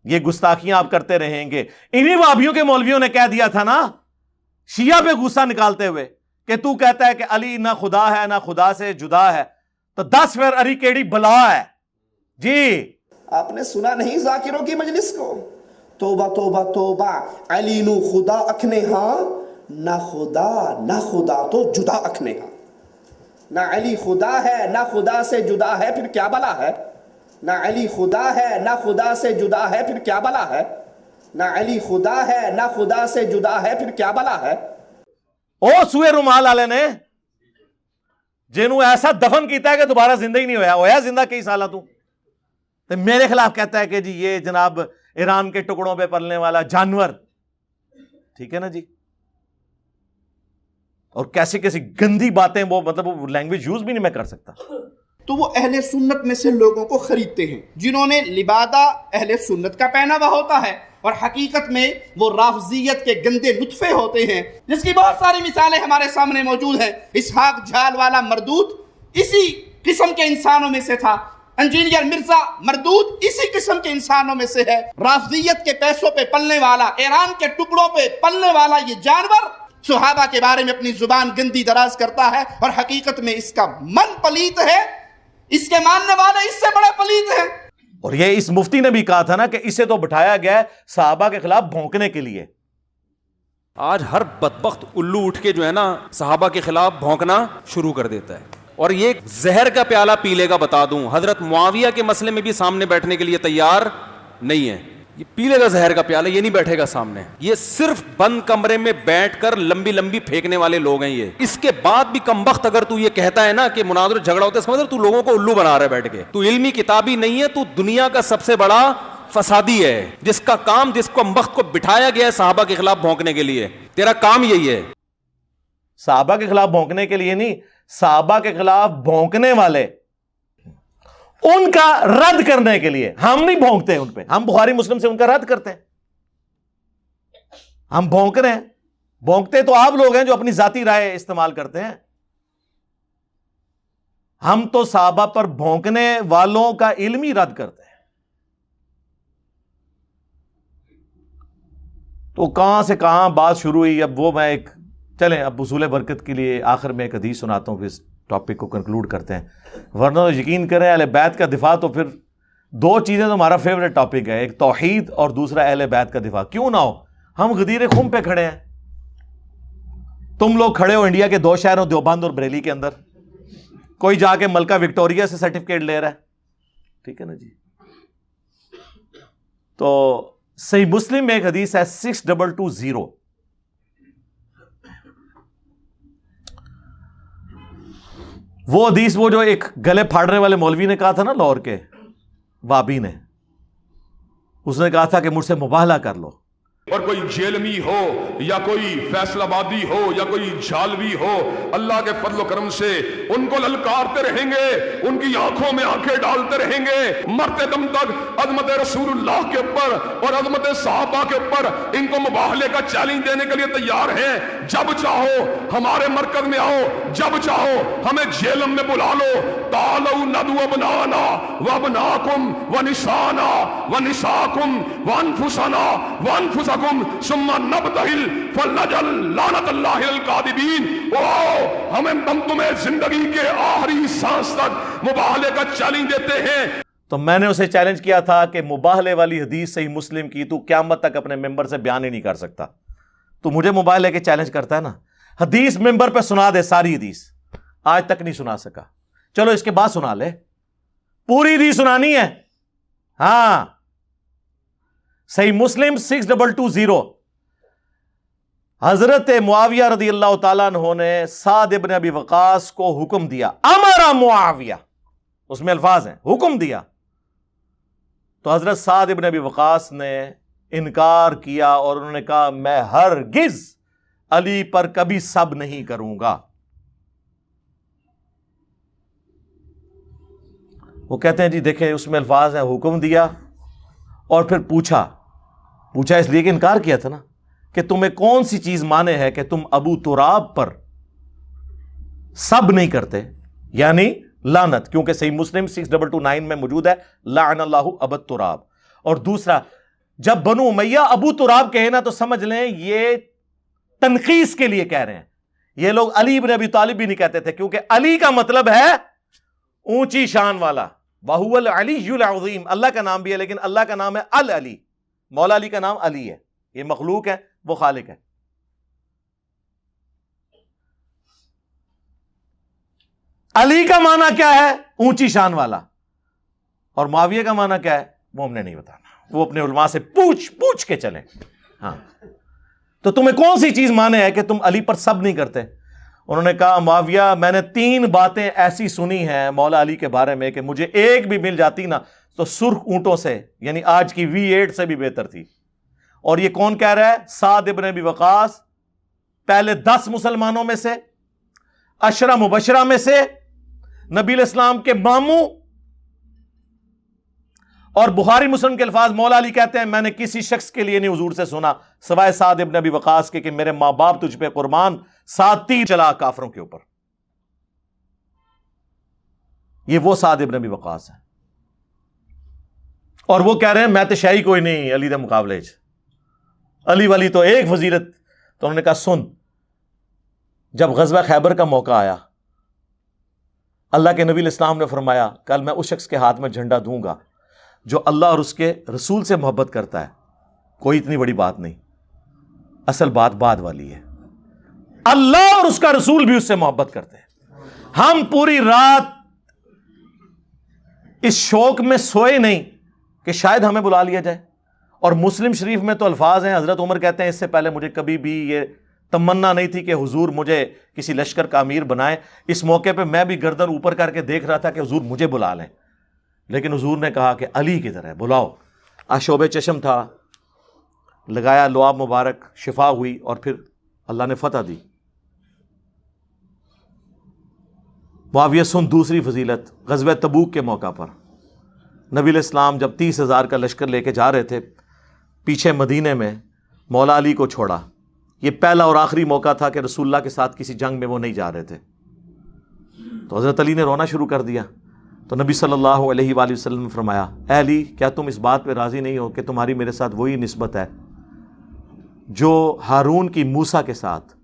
G: یہ گستاخیاں آپ کرتے رہیں گے. انہی وہابیوں کے مولویوں نے کہہ دیا تھا نا شیعہ پہ غصہ نکالتے ہوئے کہ تو کہتا ہے کہ علی نہ خدا ہے نہ خدا سے جدا ہے، تو 10 پھر علی کیڑی بلا ہے. جی
C: آپ نے سنا نہیں ذاکروں کی مجلس کو؟ توبہ توبہ توبہ، علی نو خدا اکھنے ہاں، نہ خدا تو جدا اکھنے ہاں. نہ علی خدا ہے نہ خدا سے جدا ہے، پھر کیا بلا ہے؟ نہ علی خدا ہے نہ خدا سے جدا ہے، پھر کیا بلا ہے؟ نہ علی خدا ہے نہ خدا سے جدا ہے، پھر کیا بلا ہے؟
G: او سوئے رومال والے نے جنہوں ایسا دفن کیتا ہے کہ دوبارہ زندہ ہی نہیں ہویا زندہ کئی سالہ تو میرے خلاف کہتا ہے کہ جی یہ جناب ایران کے ٹکڑوں پہ پلنے والا جانور. ٹھیک ہے نا جی. اور کیسی کیسی گندی باتیں وہ، مطلب وہ لینگویج یوز بھی نہیں میں کر سکتا.
C: تو وہ اہل سنت میں سے لوگوں کو خریدتے ہیں جنہوں نے لبادہ اہل سنت کا پہناوا ہوتا ہے، اور حقیقت میں وہ رافضیت کے گندے نطفے ہوتے ہیں، جس کی بہت ساری مثالیں ہمارے سامنے موجود ہیں۔ اسحاق جھال والا مردود اسی قسم کے انسانوں میں سے تھا، انجینئر مرزا مردود اسی قسم کے انسانوں میں سے ہے۔ رافضیت کے پیسوں پہ پلنے والا، ایران کے ٹکڑوں پہ پلنے والا یہ جانور صحابہ کے بارے میں اپنی زبان گندی دراز کرتا ہے، اور حقیقت میں اس کا من پلیت ہے، اس کے ماننے والے اس سے بڑے پلیت ہیں۔
G: اور یہ اس مفتی نے بھی کہا تھا نا کہ اسے تو بٹھایا گیا ہے صحابہ کے خلاف بھونکنے کے لیے۔
D: آج ہر بدبخت الو اٹھ کے جو ہے نا صحابہ کے خلاف بھونکنا شروع کر دیتا ہے، اور یہ زہر کا پیالہ پی لے گا، بتا دوں حضرت معاویہ کے مسئلے میں بھی سامنے بیٹھنے کے لیے تیار نہیں ہے، یہ پی لے گا زہر کا پیالہ، یہ نہیں بیٹھے گا سامنے۔ یہ صرف بند کمرے میں بیٹھ کر لمبی لمبی پھینکنے والے لوگ ہیں یہ۔ اس کے بعد بھی کم بخت اگر تو یہ کہتا ہے نا کہ مناظر جھگڑا ہوتا ہے، سمجھ تو لوگوں کو الو بنا رہا ہے بیٹھ کے، تو علمی کتابی نہیں ہے، تو دنیا کا سب سے بڑا فسادی ہے، جس کا کام، جس کو کم کو بٹھایا گیا ہے صحابہ کے خلاف بھونکنے کے لیے، تیرا کام یہی ہے۔
G: صحابہ کے خلاف بھونکنے کے لیے نہیں، صحابہ کے خلاف بھونکنے والے ان کا رد کرنے کے لیے۔ ہم نہیں بھونکتے ان پہ، ہم بخاری مسلم سے ان کا رد کرتے ہیں، ہم بھونک رہے ہیں۔ بھونکتے تو آپ لوگ ہیں جو اپنی ذاتی رائے استعمال کرتے ہیں، ہم تو صحابہ پر بھونکنے والوں کا علمی رد کرتے ہیں۔ تو کہاں سے کہاں بات شروع ہوئی، اب وہ میں ایک چلیں اب حصول برکت کے لیے آخر میں ایک حدیث سناتا ہوں، پھر اس ٹاپک کو کنکلوڈ کرتے ہیں، ورنہ تو یقین کریں اہل بیت کا دفاع تو پھر دو چیزیں تو ہمارا فیوریٹ ٹاپک ہے، ایک توحید اور دوسرا اہل بیت کا دفاع۔ کیوں نہ ہو، ہم غدیر خم پہ کھڑے ہیں، تم لوگ کھڑے ہو انڈیا کے دو شہروں دیوبند اور بریلی کے اندر، کوئی جا کے ملکہ وکٹوریہ سے سرٹیفکیٹ لے رہا ہے، ٹھیک ہے نا جی۔ تو صحیح مسلم میں ایک حدیث ہے 6220، وہ حدیث وہ جو ایک گلے پھاڑنے والے مولوی نے کہا تھا نا لاہور کے وابی نے، اس نے کہا تھا کہ مجھ سے مباہلہ کر لو،
B: اور کوئی جیلمی ہو یا کوئی فیصل آبادی ہو یا کوئی جھالوی ہو، اللہ کے فضل و کرم سے ان کو للکارتے رہیں گے، ان کی آنکھوں میں آنکھیں ڈالتے رہیں گے، مرتے دم تک عظمت رسول اللہ کے اوپر اور عظمت صحابہ کے اوپر ان کو مباہلے کا چیلنج دینے کے لیے تیار ہیں۔ جب چاہو ہمارے مرکز میں آؤ، جب چاہو ہمیں جیلم میں بلا لو، تعالوا ندعو ابناءنا وابناءکم ونساءنا ونساءکم وانفسنا وانفسکم ثم نبتہل فلنجعل لعنت اللہ الکاذبین۔ ہم تمہیں زندگی کے آخری سانس تک مباہلے کا چیلنج دیتے ہیں۔
G: تو میں نے اسے چیلنج کیا تھا کہ مباہلے والی حدیث صحیح مسلم کی تو قیامت تک اپنے ممبر سے بیان ہی نہیں کر سکتا، تو مجھے مباہلے کے چیلنج کرتا ہے نا، حدیث ممبر پہ سنا دے، ساری حدیث آج تک نہیں سنا سکا، چلو اس کے بعد سنا لے، پوری حدیث سنانی ہے۔ ہاں صحیح مسلم 6220، حضرت معاویہ رضی اللہ تعالیٰ عنہ نے سعد ابن ابی وقاص کو حکم دیا، امر معاویہ، اس میں الفاظ ہیں حکم دیا، تو حضرت سعد ابن ابی وقاص نے انکار کیا اور انہوں نے کہا میں ہرگز علی پر کبھی سب نہیں کروں گا۔ وہ کہتے ہیں جی دیکھیں اس میں الفاظ ہیں حکم دیا، اور پھر پوچھا اس لیے کہ انکار کیا تھا نا کہ تمہیں کون سی چیز مانے ہے کہ تم ابو تراب پر سب نہیں کرتے، یعنی لعنت، کیونکہ صحیح مسلم 6229 میں موجود ہے لعن اللہ ابا تراب۔ اور دوسرا جب بنو امیہ ابو تراب کہے نا تو سمجھ لیں یہ تنقیص کے لیے کہہ رہے ہیں، یہ لوگ علی ابن ابی طالب بھی نہیں کہتے تھے، کیونکہ علی کا مطلب ہے اونچی شان والا، وَهُوَ الْعَلِيُّ الْعَظِيمُ، اللہ کا نام بھی ہے لیکن اللہ کا نام ہے العلی، مولا علی کا نام علی ہے، یہ مخلوق ہے وہ خالق ہے۔ علی کا معنی کیا ہے؟ اونچی شان والا، اور معاویہ کا معنی کیا ہے وہ ہم نے نہیں بتانا، وہ اپنے علماء سے پوچھ کے چلیں۔ ہاں تو تمہیں کون سی چیز مانے ہے کہ تم علی پر سب نہیں کرتے؟ انہوں نے کہا معاویہ میں نے 3 باتیں ایسی سنی ہیں مولا علی کے بارے میں کہ مجھے ایک بھی مل جاتی نا تو سرخ اونٹوں سے، یعنی آج کی V8 سے بھی بہتر تھی۔ اور یہ کون کہہ رہا ہے؟ سعد ابن ابی وقاص، پہلے 10 مسلمانوں میں سے، 10 مبشرہ میں سے، نبی علیہ السلام کے ماموں، اور بخاری مسلم کے الفاظ مولا علی کہتے ہیں میں نے کسی شخص کے لیے نہیں حضور سے سنا سوائے سعد ابن ابی وقاص کے کہ میرے ماں باپ تجھ پہ قربان، 7 تیر چلا کافروں کے اوپر. یہ وہ سعد ابن ابی وقاص ہے. اور وہ کہہ رہے ہیں میں تو شاہی کوئی نہیں علی دے مقابلے چ، علی والی تو ایک فضیلت. تو انہوں نے کہا سن، جب غزوہ خیبر کا موقع آیا، اللہ کے نبی علیہ السلام نے فرمایا کل میں اس شخص کے ہاتھ میں جھنڈا دوں گا جو اللہ اور اس کے رسول سے محبت کرتا ہے. کوئی اتنی بڑی بات نہیں، اصل بات بعد والی ہے. اللہ اور اس کا رسول بھی اس سے محبت کرتے ہیں. ہم پوری رات اس شوق میں سوئے نہیں کہ شاید ہمیں بلا لیا جائے. اور مسلم شریف میں تو الفاظ ہیں، حضرت عمر کہتے ہیں اس سے پہلے مجھے کبھی بھی یہ تمنا نہیں تھی کہ حضور مجھے کسی لشکر کا امیر بنائے. اس موقع پہ میں بھی گردن اوپر کر کے دیکھ رہا تھا کہ حضور مجھے بلا لیں، لیکن حضور نے کہا کہ علی کدھر ہے، بلاؤ. آشوب چشم تھا، لگایا لعاب مبارک، شفا ہوئی اور پھر اللہ نے فتح دی. معاویہ سن دوسری فضیلت، غزوہ تبوک کے موقع پر نبی علیہ السلام جب 30,000 کا لشکر لے کے جا رہے تھے، پیچھے مدینے میں مولا علی کو چھوڑا. یہ پہلا اور آخری موقع تھا کہ رسول اللہ کے ساتھ کسی جنگ میں وہ نہیں جا رہے تھے. تو حضرت علی نے رونا شروع کر دیا. تو نبی صلی اللہ علیہ وآلہ وسلم نے فرمایا اے علی، کیا تم اس بات پہ راضی نہیں ہو کہ تمہاری میرے ساتھ وہی نسبت ہے جو ہارون کی موسیٰ کے ساتھ،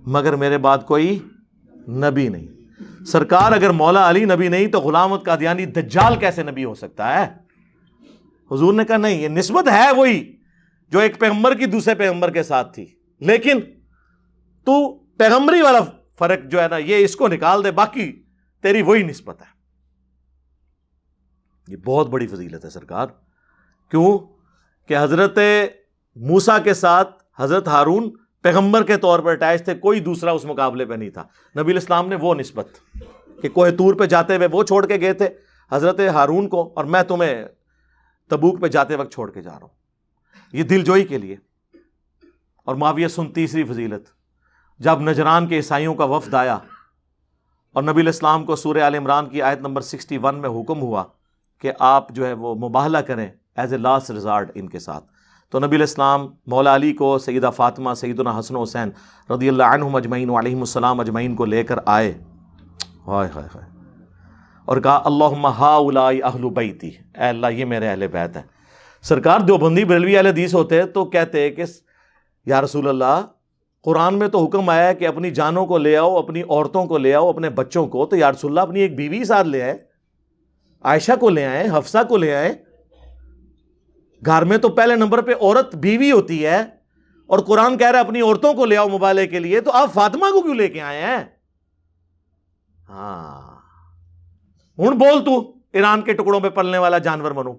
G: مگر میرے بعد کوئی نبی نہیں. سرکار اگر مولا علی نبی نہیں تو غلام احمد قادیانی دجال کیسے نبی ہو سکتا ہے؟ حضور نے کہا نہیں، یہ نسبت ہے وہی جو ایک پیغمبر کی دوسرے پیغمبر کے ساتھ تھی، لیکن تو پیغمبری والا فرق جو ہے نا یہ اس کو نکال دے، باقی تیری وہی نسبت ہے. یہ بہت بڑی فضیلت ہے سرکار. کیوں کہ حضرت موسیٰ کے ساتھ حضرت ہارون پیغمبر کے طور پر اٹیچ تھے، کوئی دوسرا اس مقابلے پہ نہیں تھا. نبی علیہ السلام نے وہ نسبت کہ کوہ طور پہ جاتے ہوئے وہ چھوڑ کے گئے تھے حضرت ہارون کو، اور میں تمہیں تبوک پہ جاتے وقت چھوڑ کے جا رہا ہوں، یہ دل جوئی کے لیے. اور معاویہ سن تیسری فضیلت، جب نجران کے عیسائیوں کا وفد آیا اور نبی علیہ السلام کو سورہ آل عمران کی آیت نمبر 61 میں حکم ہوا کہ آپ جو ہے وہ مباہلہ کریں ایز اے لاسٹ ریزارٹ ان کے ساتھ، تو نبی علیہ السلام مولا علی کو، سیدہ فاطمہ، سیدنا حسن و حسین رضی اللہ عنہم اجمعین وعلیہم السلام اجمعین کو لے کر آئے، ہائے ہائے ہائے، اور کہا اللہم ہؤلاء اہل بیتی، اے اللہ یہ میرے اہل بیت ہیں. سرکار دیوبندی بریلوی اہل حدیث ہوتے تو کہتے کہ یا رسول اللہ قرآن میں تو حکم آیا ہے کہ اپنی جانوں کو لے آؤ، اپنی عورتوں کو لے آؤ، اپنے بچوں کو، تو یا رسول اللہ اپنی ایک بیوی ساتھ لے آئے، عائشہ کو لے آئے، حفصہ کو لے آئے. گھر میں تو پہلے نمبر پہ عورت بیوی ہوتی ہے، اور قرآن کہہ رہا ہے اپنی عورتوں کو لے آؤ مبالغے کے لیے، تو آپ فاطمہ کو کیوں لے کے آئے ہیں؟ ہاں ہوں بول تو ایران کے ٹکڑوں پہ پلنے والا جانور منو.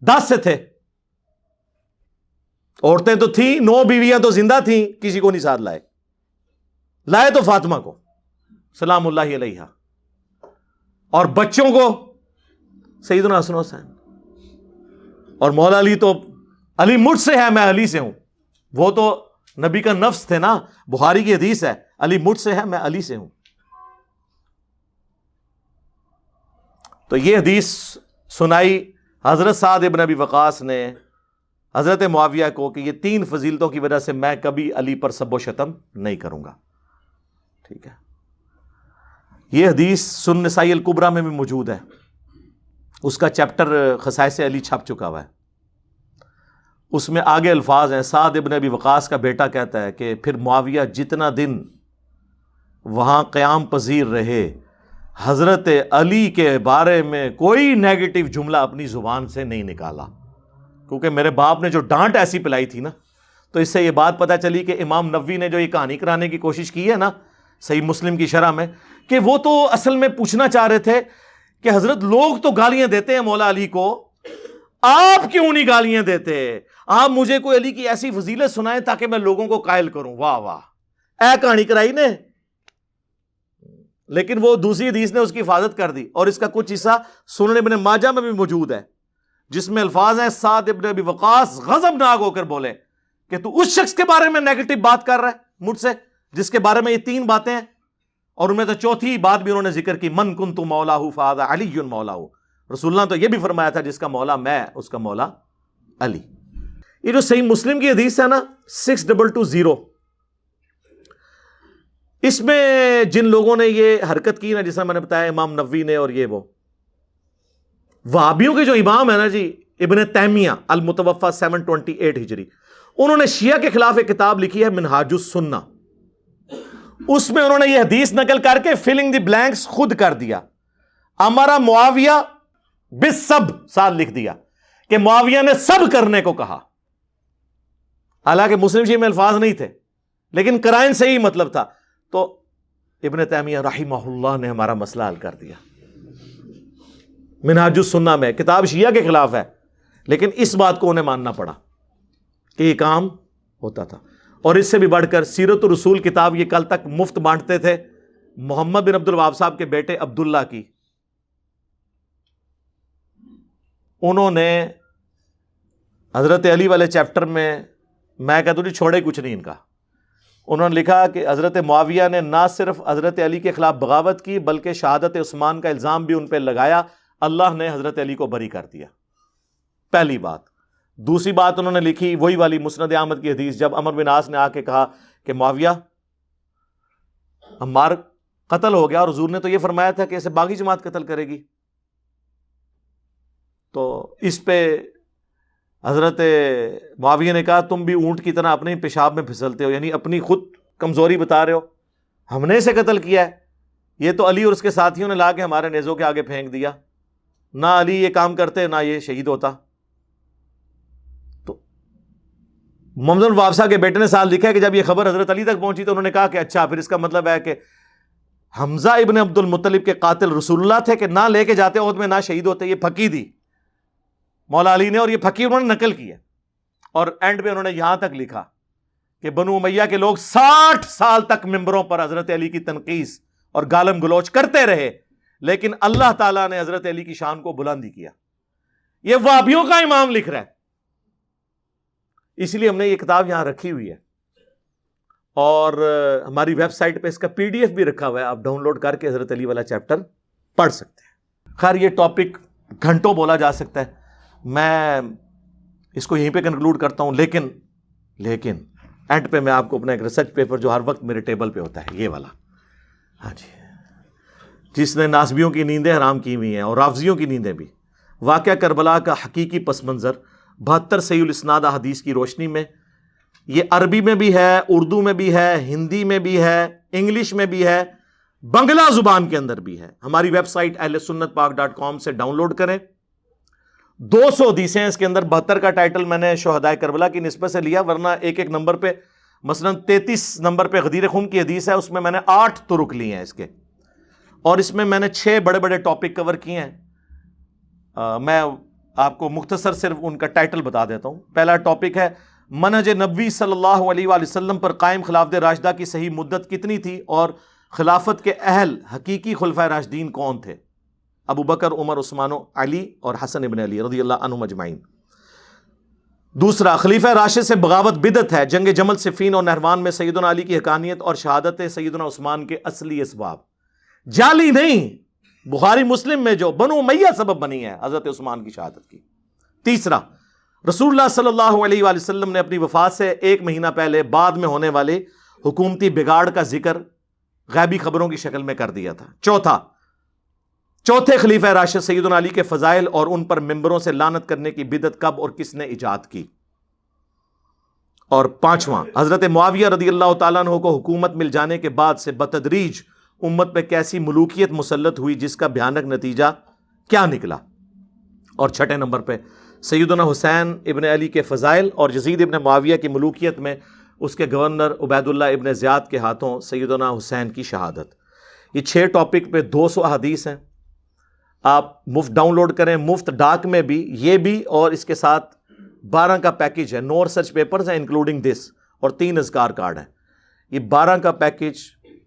G: 10 سے تھے، عورتیں تو تھیں، 9 بیویاں تو زندہ تھیں، کسی کو نہیں ساتھ لائے تو فاطمہ کو سلام اللہ علیہا، اور بچوں کو سیدنا حسن حسین. اور مولا علی تو علی مجھ سے ہے میں علی سے ہوں، وہ تو نبی کا نفس تھے نا. بخاری کی حدیث ہے علی مجھ سے ہے میں علی سے ہوں. تو یہ حدیث سنائی حضرت سعد ابن ابی وقاص نے حضرت معاویہ کو کہ یہ 3 فضیلتوں کی وجہ سے میں کبھی علی پر سب و شتم نہیں کروں گا. ٹھیک ہے، یہ حدیث سنن نسائی الکبریٰ میں بھی موجود ہے، اس کا چیپٹر خصائص علی چھپ چکا ہوا ہے. اس میں آگے الفاظ ہیں، سعد ابن ابی وقاص کا بیٹا کہتا ہے کہ پھر معاویہ جتنا دن وہاں قیام پذیر رہے، حضرت علی کے بارے میں کوئی نیگیٹو جملہ اپنی زبان سے نہیں نکالا، کیونکہ میرے باپ نے جو ڈانٹ ایسی پلائی تھی نا. تو اس سے یہ بات پتہ چلی کہ امام نووی نے جو یہ کہانی کرانے کی کوشش کی ہے نا صحیح مسلم کی شرح میں، کہ وہ تو اصل میں پوچھنا چاہ رہے تھے کہ حضرت لوگ تو گالیاں دیتے ہیں مولا علی کو، آپ کیوں نہیں گالیاں دیتے؟ آپ مجھے کوئی علی کی ایسی فضیلت سنائیں تاکہ میں لوگوں کو قائل کروں. واہ واہ، اے کہانی کرائی نے. لیکن وہ دوسری حدیث نے اس کی حفاظت کر دی، اور اس کا کچھ حصہ سنن ابن ماجہ میں بھی موجود ہے، جس میں الفاظ ہیں سعد ابن ابی وقاص غضبناک ہو کر بولے کہ تو اس شخص کے بارے میں نیگیٹو بات کر رہا ہے مجھ سے جس کے بارے میں یہ 3 باتیں ہیں. اور ان میں تو چوتھی بات بھی انہوں نے ذکر کی، من کنت مولاہ فہذا علی مولاہ، رسول اللہ تو یہ بھی فرمایا تھا جس کا مولا میں، اس کا مولا علی۔ یہ جو صحیح مسلم کی حدیث ہے نا 6220، اس میں جن لوگوں نے یہ حرکت کی نا، جیسا میں نے بتایا امام نووی نے اور یہ وہ وہابیوں کے جو امام ہے نا جی ابن تیمیہ المتوفا 728 ہجری، انہوں نے شیعہ کے خلاف ایک کتاب لکھی ہے منہاج السنہ، اس میں انہوں نے یہ حدیث نقل کر کے فلنگ دی بلینکس خود کر دیا، ہمارا معاویہ بالسب ساتھ لکھ دیا کہ معاویہ نے سب کرنے کو کہا، حالانکہ مسلم شیعہ میں الفاظ نہیں تھے لیکن قرائن سے ہی مطلب تھا۔ تو ابن تیمیہ رحمہ اللہ نے ہمارا مسئلہ حل کر دیا منہاج السنہ میں، کتاب شیعہ کے خلاف ہے لیکن اس بات کو انہیں ماننا پڑا کہ یہ کام ہوتا تھا۔ اور اس سے بھی بڑھ کر سیرت الرسول کتاب یہ کل تک مفت بانٹتے تھے محمد بن عبد الوہاب صاحب کے بیٹے عبداللہ کی، انہوں نے حضرت علی والے چیپٹر میں کہتا ہوں جی چھوڑے کچھ نہیں ان کا، انہوں نے لکھا کہ حضرت معاویہ نے نہ صرف حضرت علی کے خلاف بغاوت کی بلکہ شہادت عثمان کا الزام بھی ان پہ لگایا، اللہ نے حضرت علی کو بری کر دیا، پہلی بات۔ دوسری بات انہوں نے لکھی وہی والی مسند احمد کی حدیث، جب عمرو بن عاص نے آ کے کہا کہ معاویہ عمار قتل ہو گیا اور حضور نے تو یہ فرمایا تھا کہ اسے باغی جماعت قتل کرے گی، تو اس پہ حضرت معاویہ نے کہا تم بھی اونٹ کی طرح اپنے پیشاب میں پھسلتے ہو، یعنی اپنی خود کمزوری بتا رہے ہو، ہم نے اسے قتل کیا ہے، یہ تو علی اور اس کے ساتھیوں نے لا کے ہمارے نیزوں کے آگے پھینک دیا، نہ علی یہ کام کرتے نہ یہ شہید ہوتا۔ تو محمد بن وابسہ کے بیٹے نے ساتھ لکھا ہے کہ جب یہ خبر حضرت علی تک پہنچی تو انہوں نے کہا کہ اچھا پھر اس کا مطلب ہے کہ حمزہ ابن عبد المطلب کے قاتل رسول اللہ تھے کہ نہ لے کے جاتے عہد میں نہ شہید ہوتے، یہ پھکی دی مولا علی نے، اور یہ پھکی انہوں نے نقل کی ہے۔ اور اینڈ پہ انہوں نے یہاں تک لکھا کہ بنو امیہ کے لوگ 60 سال تک ممبروں پر حضرت علی کی تنقیص اور گالم گلوچ کرتے رہے لیکن اللہ تعالیٰ نے حضرت علی کی شان کو بلندی کیا۔ یہ وہابیوں کا امام لکھ رہا ہے، اس لیے ہم نے یہ کتاب یہاں رکھی ہوئی ہے اور ہماری ویب سائٹ پہ اس کا PDF بھی رکھا ہوا ہے، آپ ڈاؤن لوڈ کر کے حضرت علی والا چیپٹر پڑھ سکتے ہیں۔ خیر یہ ٹاپک گھنٹوں بولا جا سکتا ہے، میں اس کو یہیں پہ کنکلوڈ کرتا ہوں، لیکن اینڈ پہ میں آپ کو اپنا ایک ریسرچ پیپر جو ہر وقت میرے ٹیبل پہ ہوتا ہے یہ والا، ہاں جی، جس نے ناسبیوں کی نیندیں حرام کی ہوئی ہیں اور رافضیوں کی نیندیں بھی، واقعہ کربلا کا حقیقی پس منظر 72 صحیح الاسناد احادیث کی روشنی میں، یہ عربی میں بھی ہے، اردو میں بھی ہے، ہندی میں بھی ہے، انگلش میں بھی ہے، بنگلہ زبان کے اندر بھی ہے۔ ہماری ویب سائٹ اہلسنتپاک.com سے ڈاؤن لوڈ کریں۔ 200 حدیثیں ہیں اس کے اندر، 72 کا ٹائٹل میں نے شہدائے کربلا کی نسبت سے لیا، ورنہ ایک ایک نمبر پہ مثلا 33 نمبر پہ غدیر خم کی حدیث ہے، اس میں نے 8 طرق لیے ہیں اس کے، اور اس میں نے 6 بڑے بڑے ٹاپک کور کیے ہیں۔ میں آپ کو مختصر صرف ان کا ٹائٹل بتا دیتا ہوں۔ پہلا ٹاپک ہے منہج نبوی صلی اللہ علیہ وآلہ وسلم پر قائم خلافت راشدہ کی صحیح مدت کتنی تھی اور خلافت کے اہل حقیقی خلفائے راشدین کون تھے؟ ابو بکر، عمر، عثمان، علی اور حسن ابن علی رضی اللہ عنہم اجمعین۔ دوسرا، خلیفہ راشد سے بغاوت بدعت ہے، جنگ جمل، صفین اور نہروان میں سیدنا علی کی حقانیت اور شہادت سیدنا عثمان کے اصلی اسباب، جعلی نہیں، بخاری مسلم میں جو بنو امیہ سبب بنی ہے حضرت عثمان کی شہادت کی۔ تیسرا، رسول اللہ صلی اللہ علیہ وآلہ وسلم نے اپنی وفات سے 1 مہینہ پہلے بعد میں ہونے والے حکومتی بگاڑ کا ذکر غیبی خبروں کی شکل میں کر دیا تھا۔ چوتھے خلیفہ راشد سیدنا علی کے فضائل اور ان پر ممبروں سے لعنت کرنے کی بدعت کب اور کس نے ایجاد کی؟ اور 5واں، حضرت معاویہ رضی اللہ تعالیٰ عنہ کو حکومت مل جانے کے بعد سے بتدریج امت پہ کیسی ملوکیت مسلط ہوئی جس کا بھیانک نتیجہ کیا نکلا؟ اور 6 نمبر پہ سیدنا حسین ابن علی کے فضائل اور یزید ابن معاویہ کی ملوکیت میں اس کے گورنر عبید اللہ ابن زیاد کے ہاتھوں سیدنا حسین کی شہادت۔ یہ 6 ٹاپک پہ 200 احادیث ہیں، آپ مفت ڈاؤن لوڈ کریں، مفت ڈاک میں بھی، یہ بھی، اور اس کے ساتھ 12 کا پیکج ہے، 9 ریسرچ پیپرز ہیں انکلوڈنگ دس، اور 3 اذکار کارڈ ہیں۔ یہ 12 کا پیکج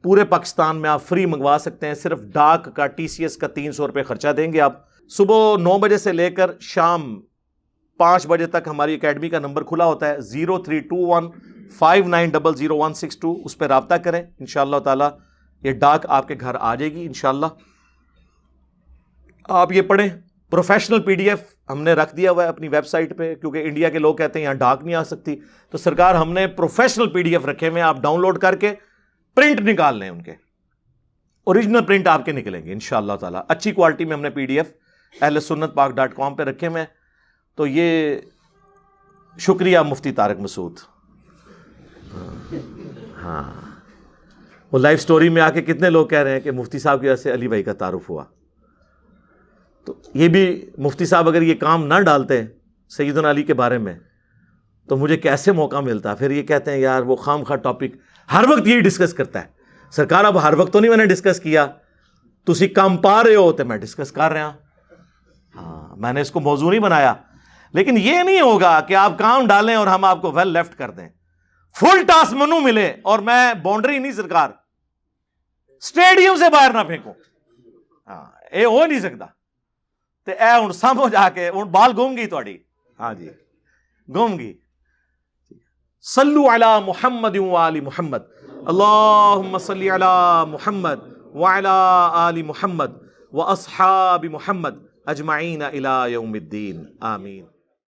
G: پورے پاکستان میں آپ فری منگوا سکتے ہیں، صرف ڈاک کا TCS کا 300 روپے خرچہ دیں گے آپ۔ صبح 9 بجے سے لے کر شام 5 بجے تک ہماری اکیڈمی کا نمبر کھلا ہوتا ہے 032159000162، اس پہ رابطہ کریں، انشاءاللہ تعالی یہ ڈاک آپ کے گھر آ جائے گی انشاءاللہ. آپ یہ پڑھیں. پروفیشنل پی ڈی ایف ہم نے رکھ دیا ہوا ہے اپنی ویب سائٹ پہ، کیونکہ انڈیا کے لوگ کہتے ہیں یہاں ڈاک نہیں آ سکتی، تو سرکار ہم نے پروفیشنل پی ڈی ایف رکھے ہوئے ہیں. آپ ڈاؤن لوڈ کر کے پرنٹ نکال لیں، ان کے اوریجنل پرنٹ آپ کے نکلیں گے انشاءاللہ تعالیٰ. اچھی کوالٹی میں ہم نے پی ڈی ایف ahlsunnatpak.com پہ رکھے ہوئے ہیں. تو یہ شکریہ مفتی طارق مسعود. ہاں وہ لائف سٹوری میں آ کے کتنے لوگ کہہ رہے ہیں کہ مفتی صاحب کی وجہ سے علی بھائی کا تعارف ہوا. تو یہ بھی مفتی صاحب اگر یہ کام نہ ڈالتے سیدنا علی کے بارے میں تو مجھے کیسے موقع ملتا. پھر یہ کہتے ہیں یار وہ خام خواہ ٹاپک ہر وقت یہی ڈسکس کرتا ہے. سرکار اب ہر وقت تو نہیں میں نے ڈسکس کیا، تسی کام پا رہے ہو تو میں ڈسکس کر رہا. ہاں میں نے اس کو موضوع نہیں بنایا، لیکن یہ نہیں ہوگا کہ آپ کام ڈالیں اور ہم آپ کو ویل لیفٹ کر دیں. فل ٹاس منو ملے اور میں باؤنڈری نہیں سرکار اسٹیڈیم سے باہر نہ پھینکوں. ہاں یہ ہو نہیں سکتا. تے اے ہن سمجھ آ کے ہن بال گم گئی تہاڈی. ہاں جی گم گئی. صلو علی محمد و آل محمد. اللہم صلی علی محمد وعلی آل محمد واصحاب محمد اجمعین الی یوم الدین. آمین.